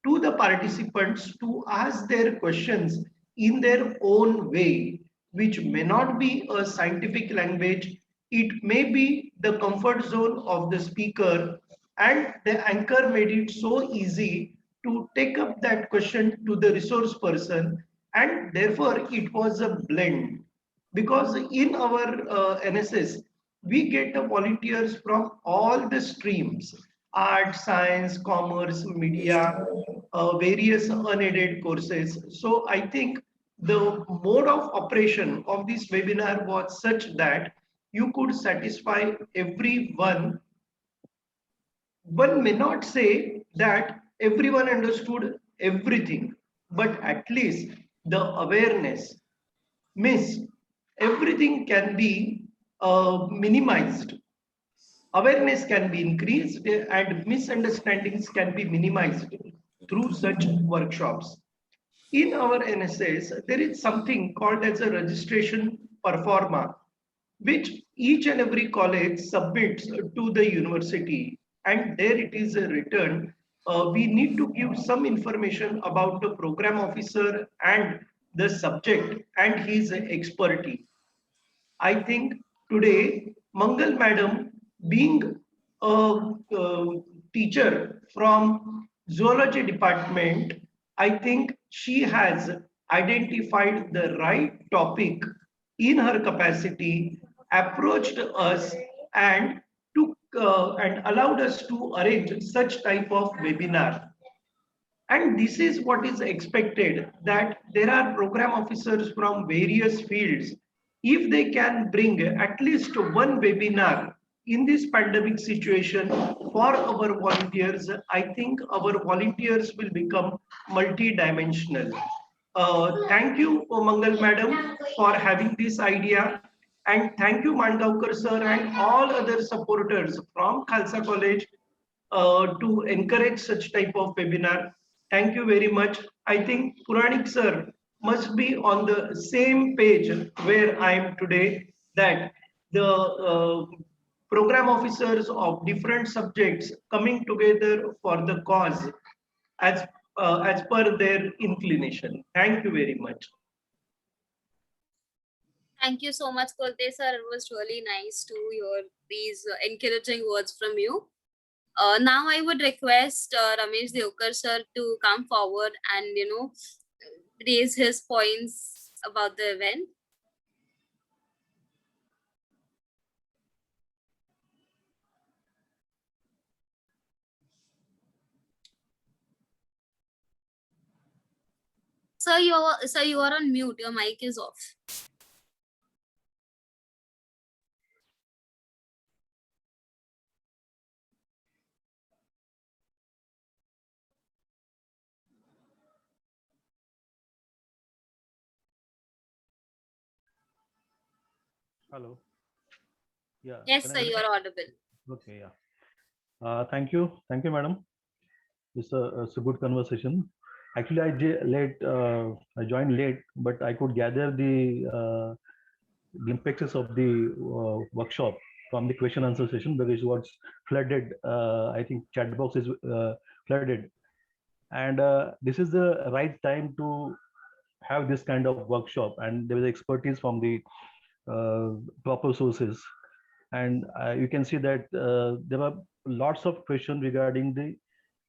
to the participants to ask their questions in their own way, which may not be a scientific language. It may be the comfort zone of the speaker, and the anchor made it so easy to take up that question to the resource person, and therefore it was a blend. Because in our NSS, we get the volunteers from all the streams: art, science, commerce, media, various unaided courses. So I think the mode of operation of this webinar was such that you could satisfy everyone. One may not say that everyone understood everything, but at least the awareness, means everything can be minimized. Awareness can be increased and misunderstandings can be minimized through such workshops. In our NSS, there is something called as a registration performa, which each and every college submits to the university, and there it is written, we need to give some information about the program officer and the subject and his expertise. I think today Mangal Madam, being a teacher from zoology department, I think she has identified the right topic in her capacity, approached us, and took and allowed us to arrange such type of webinar. And this is what is expected, that there are program officers from various fields. If they can bring at least one webinar in this pandemic situation for our volunteers, I think our volunteers will become multidimensional. Thank you, Mangal Madam, for having this idea. And thank you, Mangaonkar sir, and all other supporters from Khalsa College to encourage such type of webinar. Thank you very much. I think Puranik sir must be on the same page where I am today, that the program officers of different subjects coming together for the cause as per their inclination. Thank you very much. Thank you so much, Kolte sir. It was really nice to hear these encouraging words from you. Now I would request Ramesh Devkar sir to come forward and raise his points about the event. Sir, you are on mute. Your mic is off. Hello. Yeah. Yes, sir, you are audible. Okay. Yeah. Thank you, madam. It's a good conversation. Actually, I joined late, but I could gather the impacts of the workshop from the question answer session, because it was flooded. I think chat box is flooded, and this is the right time to have this kind of workshop, and there was expertise from the proper sources, and you can see that there are lots of questions regarding the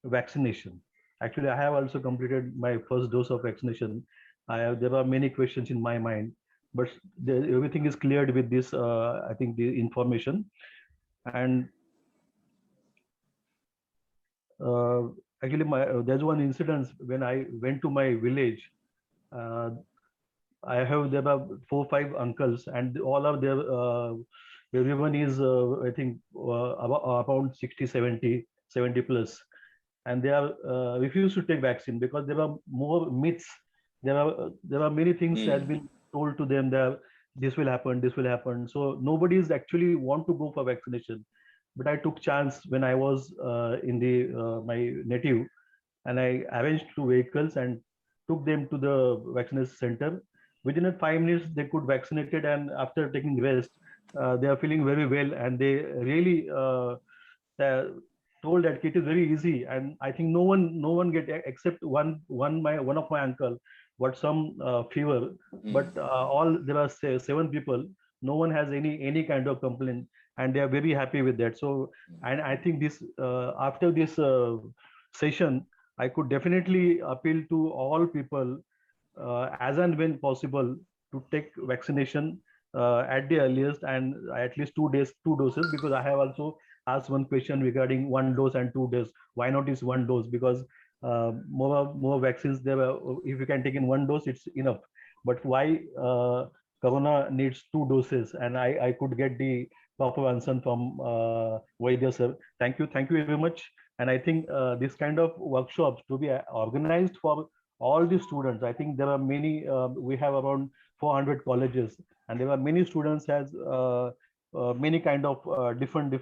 vaccination. Actually, I have also completed my first dose of vaccination. There are many questions in my mind, but everything is cleared with this, I think, the information. And actually, there's one incident when I went to my village. There are 4-5 uncles, and all of their everyone is I think around 60, 70 plus, and they are refused to take vaccine because there are more myths. There are many things that have been told to them that this will happen. So nobody is actually want to go for vaccination. but I took chance when I was in the my native, and I arranged 2 vehicles and took them to the vaccination center. Within 5 minutes, they could vaccinated, and after taking rest, they are feeling very well, and they really uh, told that it is very easy. And I think no one get except one of my uncle got some fever, but all there are 7 people. No one has any kind of complaint, and they are very happy with that. So, and I think this after this session, I could definitely appeal to all people as and when possible to take vaccination at the earliest, and at least 2 days, 2 doses, because I have also asked one question regarding 1 dose and 2 doses. Why not is 1 dose? Because more vaccines there. If you can take in 1 dose, it's enough. But why Corona needs 2 doses? And I could get the proper answer from Vaidya sir. Thank you very much. And I think this kind of workshops to be organized for all the students. I think there are many. We have around 400 colleges, and there are many students has many kind of different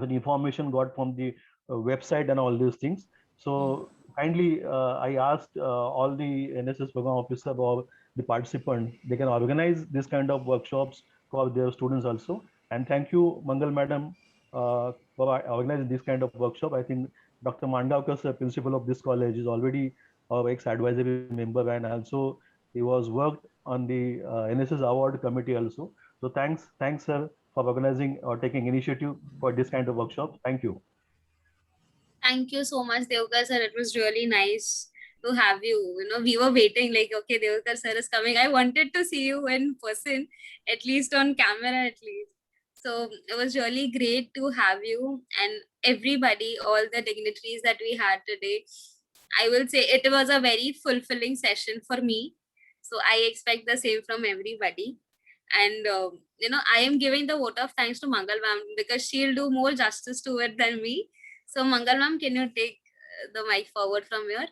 information got from the website and all these things. So kindly, I asked all the NSS program officer or the participant, they can organize this kind of workshops for their students also. And thank you, Mangal madam, for organizing this kind of workshop. I think Dr. Mandavkar, sir, principal of this college, is already our ex-advisory member, and also he was worked on the NSS award committee also. So thanks, sir, for organizing or taking initiative for this kind of workshop. Thank you. Thank you so much, Devkar sir. It was really nice to have you. We were waiting like, okay, Devkar sir is coming. I wanted to see you in person, at least on camera, at least. So it was really great to have you and everybody, all the dignitaries that we had today. I will say it was a very fulfilling session for me. So I expect the same from everybody. And I am giving the vote of thanks to Mangal ma'am because she'll do more justice to it than me. So Mangal ma'am, can you take the mic forward from here?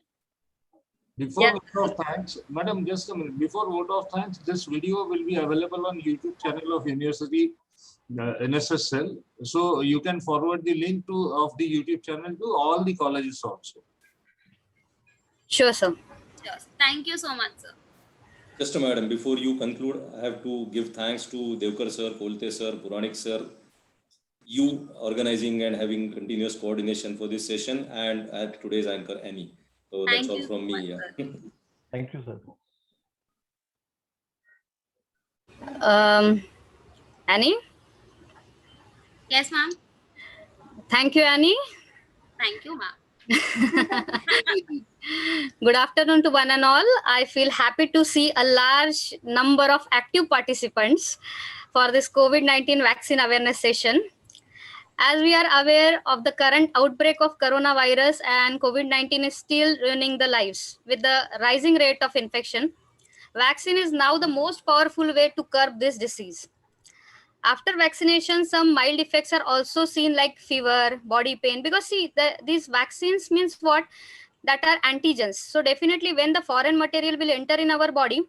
Before vote of thanks, madam, just a minute. Before vote of thanks, this video will be available on YouTube channel of University NSS Cell. So you can forward the link of the YouTube channel to all the colleges also. Sure, sir. Sure. Thank you so much, sir. Just a madam, before you conclude, I have to give thanks to Devkar sir, Kolte sir, Puranik sir, you organizing and having continuous coordination for this session, and at today's anchor Annie. So that's all from me. Yeah. Thank you, sir. Annie? Yes, ma'am. Thank you, Annie. Thank you, ma'am. Good afternoon to one and all. I feel happy to see a large number of active participants for this COVID-19 vaccine awareness session. As we are aware of the current outbreak of coronavirus, and COVID-19 is still ruining the lives with the rising rate of infection, vaccine is now the most powerful way to curb this disease. After vaccination, some mild effects are also seen, like fever, body pain, because see, these vaccines means what? That are antigens. So definitely when the foreign material will enter in our body,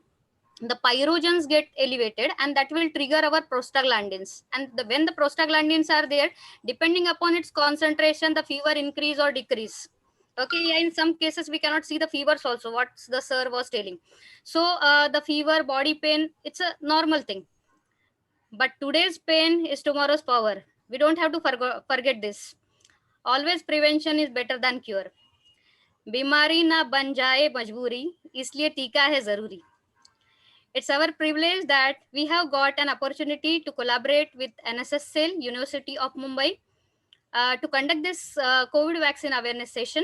the pyrogens get elevated, and that will trigger our prostaglandins. And when the prostaglandins are there, depending upon its concentration, the fever increase or decrease. Okay, yeah, in some cases we cannot see the fevers also, what the sir was telling. So the fever, body pain, it's a normal thing. But today's pain is tomorrow's power. We don't have to forget this. Always prevention is better than cure. बीमारी ना बन जाए मजबूरी, इसलिए टीका है जरूरी. It's our privilege that we have got an opportunity to collaborate with NSS Cell, University of Mumbai, to conduct this COVID vaccine awareness session.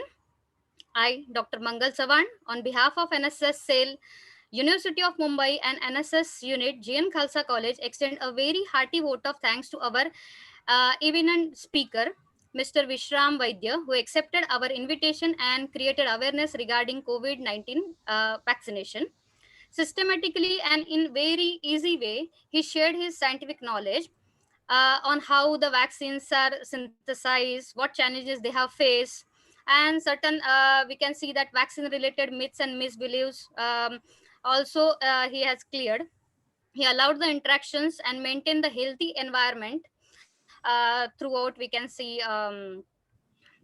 I, Dr. Mangal Savan, on behalf of NSS Cell, University of Mumbai and NSS unit, GN Khalsa College, extend a very hearty vote of thanks to our eminent speaker, Mr. Vishram Vaidya, who accepted our invitation and created awareness regarding COVID-19 vaccination. Systematically and in very easy way, he shared his scientific knowledge on how the vaccines are synthesized, what challenges they have faced, and certain we can see that vaccine related myths and misbeliefs also he has cleared. He allowed the interactions and maintained the healthy environment throughout we can see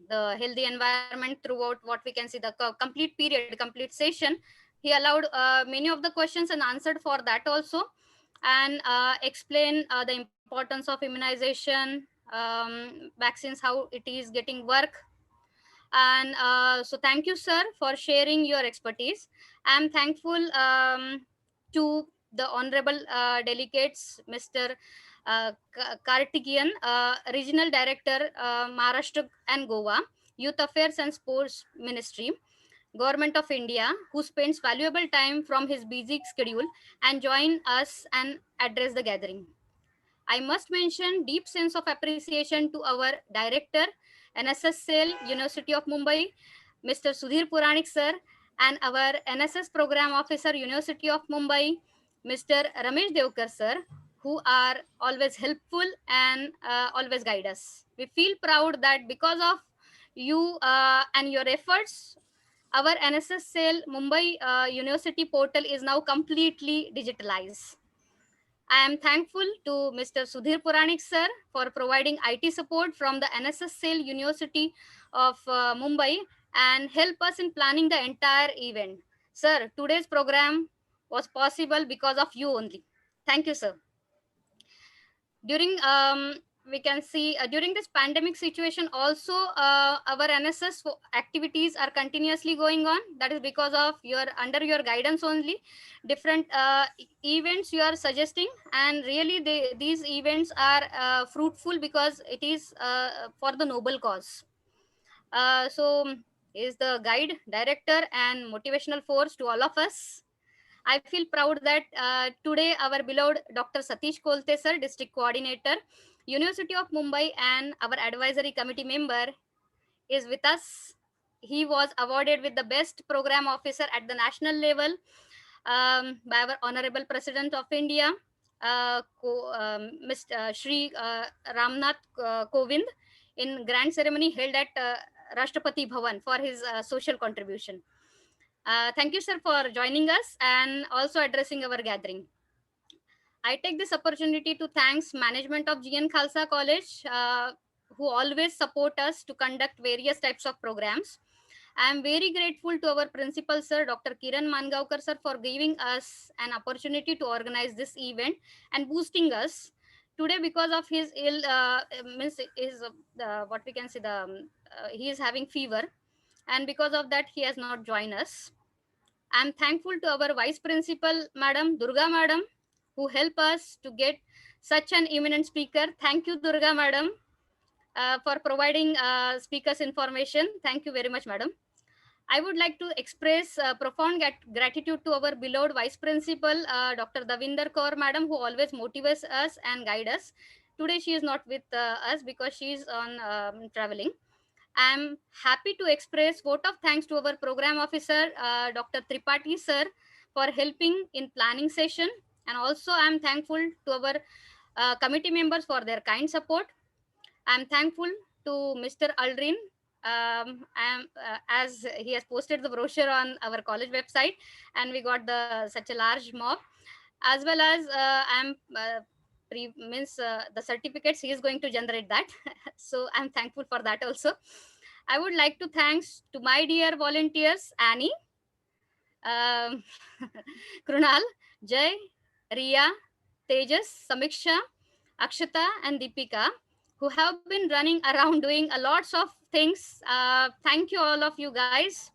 the healthy environment throughout what we can see the complete period, complete session. He allowed many of the questions and answered for that also, and explain the importance of immunization, vaccines, how it is getting work. And so thank you, sir, for sharing your expertise. I'm thankful to the honorable delegates, Mr. Kartikeyan, Regional Director, Maharashtra and Goa, Youth Affairs and Sports Ministry, Government of India, who spends valuable time from his busy schedule and join us and address the gathering. I must mention deep sense of appreciation to our director, NSS Cell, University of Mumbai, Mr. Sudhir Puranik sir, and our NSS program officer, University of Mumbai, Mr. Ramesh Devkar sir, who are always helpful and always guide us. We feel proud that because of you and your efforts, our NSS Cell Mumbai University portal is now completely digitalized. I am thankful to Mr. Sudhir Puranik sir for providing IT support from the NSS Cell University of Mumbai and help us in planning the entire event. Sir, today's program was possible because of you only. Thank you, sir. During we can see during this pandemic situation also our NSS activities are continuously going on. That is because of your under your guidance only. Different events you are suggesting, and really these events are fruitful because it is for the noble cause. So is the guide, director and motivational force to all of us. I feel proud that today our beloved Dr. Satish Kolte sir, District Coordinator, University of Mumbai, and our advisory committee member is with us. He was awarded with the best program officer at the national level by our Honorable President of India, Mr. Shri Ramnath Kovind, in grand ceremony held at Rashtrapati Bhavan for his social contribution. Thank you, sir, for joining us and also addressing our gathering. I take this opportunity to thank management of GN Khalsa College, who always support us to conduct various types of programs. I am very grateful to our principal, sir, Dr. Kiran Mangaonkar, sir, for giving us an opportunity to organize this event and boosting us. Today, because of his ill, what we can say, he is having fever, and because of that, he has not joined us. I'm thankful to our Vice Principal, Madam Durga Madam, who helped us to get such an eminent speaker. Thank you, Durga Madam, for providing speakers information. Thank you very much, Madam. I would like to express profound gratitude to our beloved Vice Principal, Dr. Davinder Kaur Madam, who always motivates us and guide us. Today, she is not with us because she is on traveling. I'm happy to express vote of thanks to our program officer, Dr. Tripathi sir, for helping in planning session. And also I'm thankful to our committee members for their kind support. I'm thankful to Mr. Aldrin, as he has posted the brochure on our college website, and we got such a large mob, as well as the certificates he is going to generate that. So I'm thankful for that also. I would like to thanks to my dear volunteers, Annie, Krunal, Jay, Ria, Tejas, Samiksha, Akshata, and Deepika, who have been running around doing a lots of things. Thank you, all of you guys.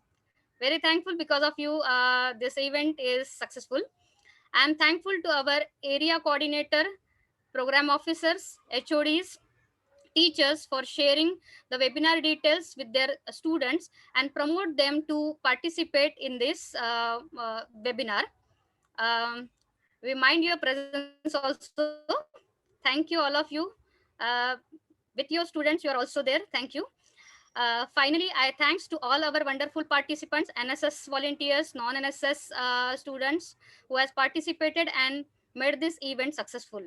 Very thankful because of you. This event is successful. I'm thankful to our area coordinator, program officers, HODs, teachers for sharing the webinar details with their students and promote them to participate in this webinar. We mind your presence also. Thank you, all of you. With your students, you are also there. Thank you. Finally, I thanks to all our wonderful participants, NSS volunteers, non-NSS students who has participated and made this event successful.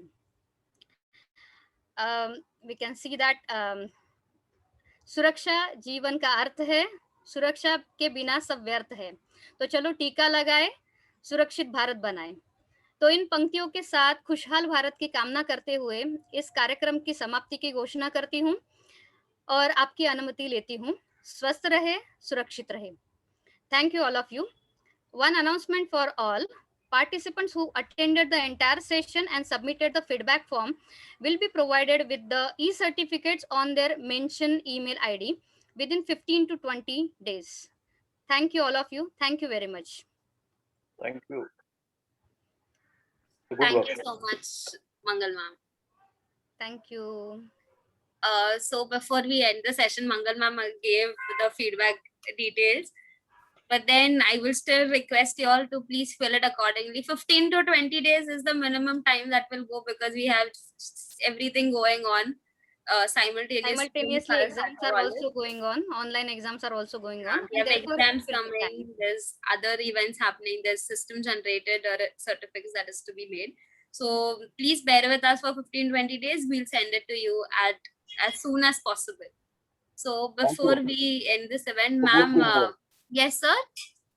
We can see that सुरक्षा जीवन का अर्थ है, सुरक्षा के बिना सब व्यर्थ है. तो चलो टीका लगाए, सुरक्षित भारत बनाए. तो इन पंक्तियों के साथ खुशहाल भारत की कामना करते हुए इस कार्यक्रम की समाप्ति की घोषणा करती हूँ और आपकी अनुमति लेती हूँ। स्वस्थ रहे, सुरक्षित रहे। Thank you all of you. One announcement for all. Participants who attended the entire session and submitted the feedback form will be provided with the e-certificates on their mentioned email ID within 15 to 20 days. Thank you all of you. Thank you very much. Thank you. Good Thank you workshop. so much, Mangal ma'am. Thank you. So before we end the session, Mangal ma'am gave the feedback details. But then I will still request you all to please fill it accordingly. 15 to 20 days is the minimum time that will go because we have everything going on simultaneously. Simultaneously, exams are also going on. Online exams are also going on. We have Therefore, exams it will take time. coming. There's other events happening. There's system generated certificates that is to be made. So please bear with us for 15-20 days. We'll send it to you as soon as possible. So before we end this event, ma'am, yes, sir.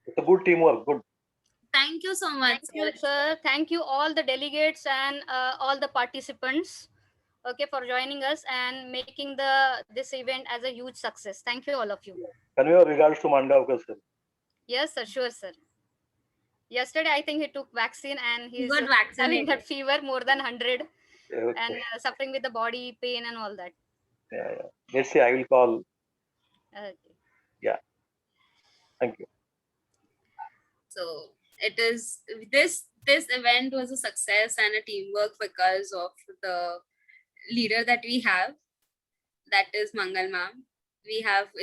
It's a good teamwork. Good. Thank you so much. Thank you, sir. Thank you all the delegates and all the participants, okay, for joining us and making this event as a huge success. Thank you all of you. Convey regards to Mandavkar, sir. Yes, sir. Sure, sir. Yesterday, I think he took vaccine and he's got having vaccinated. that fever more than 100 Okay. and suffering with the body pain and all that. Yeah. Let's see. I will call. Okay. Thank you. So it is this event was a success and a teamwork because of the leader that we have, that is Mangal ma'am.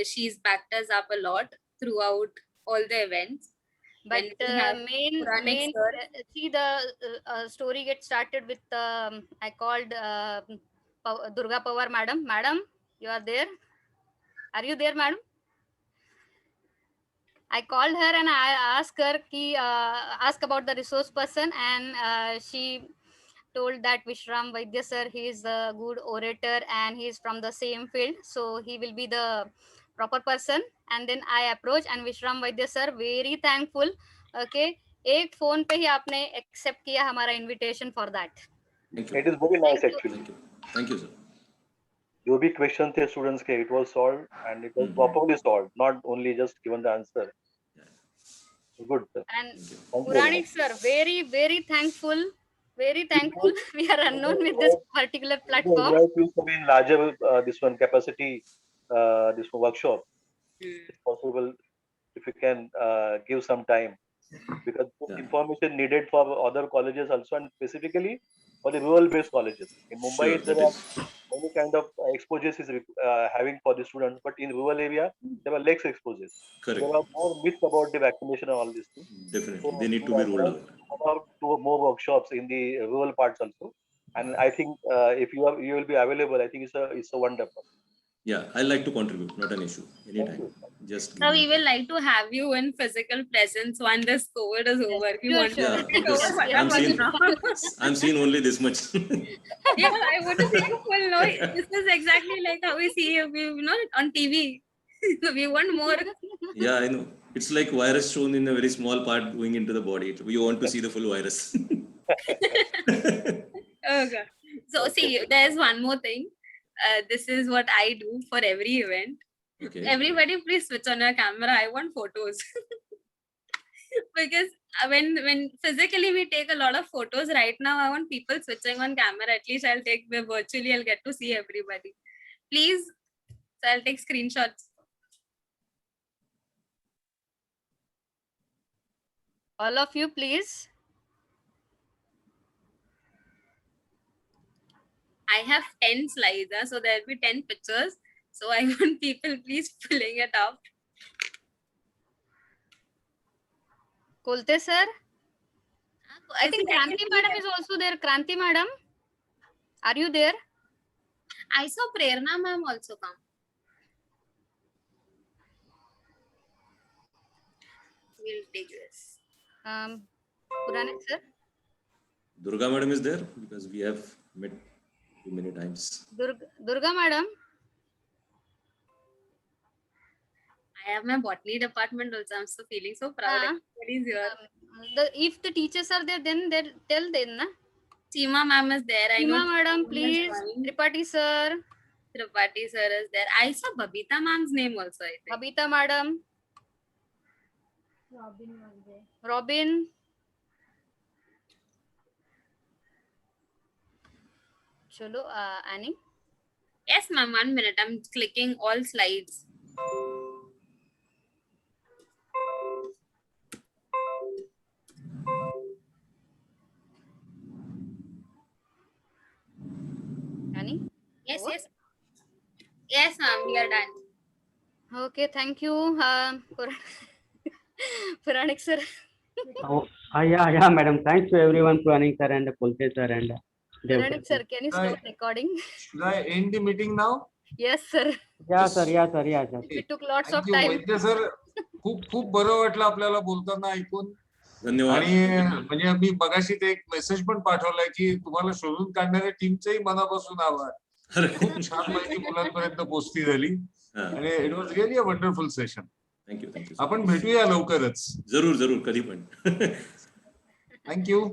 She's backed us up a lot throughout all the events. But When we have Puranik main sir. see the story gets started with I called Durga Pawar madam. Madam, you are there? Are you there, madam? I called her and I asked her ask about the resource person, and she told that Vishram Vaidya sir, he is a good orator and he is from the same field, so he will be the proper person. And then I approached and Vishram Vaidya sir very thankful. Okay, एक phone पे ही आपने accept किया हमारा invitation for that. Thank you. It is very nice Thank you. actually. Thank you. Thank you, sir. जो भी question थे students के, it was solved and it was properly solved, not only just given the answer. Good, sir. And Thank you very Puranik much. sir, very thankful. Very thankful. We are unknown with this particular platform. Invite you to be in larger this one capacity this one workshop. It's possible if you can give some time, because information needed for other colleges also, and specifically for the rural based colleges. In Mumbai, Sure, there that are is many kind of exposures is having for the students, but in rural area there are less exposures. correct. There are more myths about the vaccination and all these things. Definitely, they need to be rolled out. About to more workshops in the rural parts also, and I think if you will be available, I think it's a wonderful. Yeah, I like to contribute. Not an issue. Anytime. Just. So we will like to have you in physical presence when this COVID is over. We Sure, want sure. to take because over I'm seen. Patna. I'm seen only this much. Yeah, I want to see you full. No, this is exactly like how we see you know, on TV. We want more. Yeah, I know. It's like virus shown in a very small part going into the body. We want to see the full virus. Okay. So see, there's one more thing. This is what I do for every event. Okay. Everybody, please switch on your camera. I want photos. Because when physically we take a lot of photos right now, I want people switching on camera. At least I'll take virtually. I'll get to see everybody. Please, so I'll take screenshots. All of you, please. I have 10 slides, so there'll be 10 pictures. So I want people please filling it up. Kolte sir. I think Kranti madam is also there. Kranti madam, are you there? I saw Prerna ma'am also come. We'll take this. Puranik sir. Durga madam is there because we have met too many times. Durga madam. I have my botany department also. I'm so feeling so proud. Everybody's here. If the teachers are there, then they tell them, na? Seema ma'am is there. I Seema know. madam, Seema is please. fine. Tripathi sir. Tripathi sir is there. I saw Babita ma'am's name also, I think. Babita madam. Robin. Chalo, Annie. Yes, ma'am. 1 minute. I'm clicking all slides. Annie. Yes, Over? yes. Yes, ma'am. We are done. Okay, thank you. Puranik sir. Yeah, madam. Thanks to everyone, Puranik sir and Pulke sir and Puranik sir, can you stop Right. recording? Should I end the meeting now? Yes, sir. Yeah, sir. Yeah, sir. Yeah, sir. It took lots of Thank you, time. Vaidya sir. खूप बरं वाटलं आपल्याला बोलताना ऐकून. धन्यवाद. आणि म्हणजे मी मगाशी ते एक मेसेज पण पाठवलाय की तुम्हाला शोधून काढणाऱ्या टीमचंही मनापासून आभार. खूप छान माहिती मुलांपर्यंत पोहोचती झाली आणि it was really a wonderful session. Thank you. आपण भेटूया लवकरच. जरूर कधी पण. थँक्यू.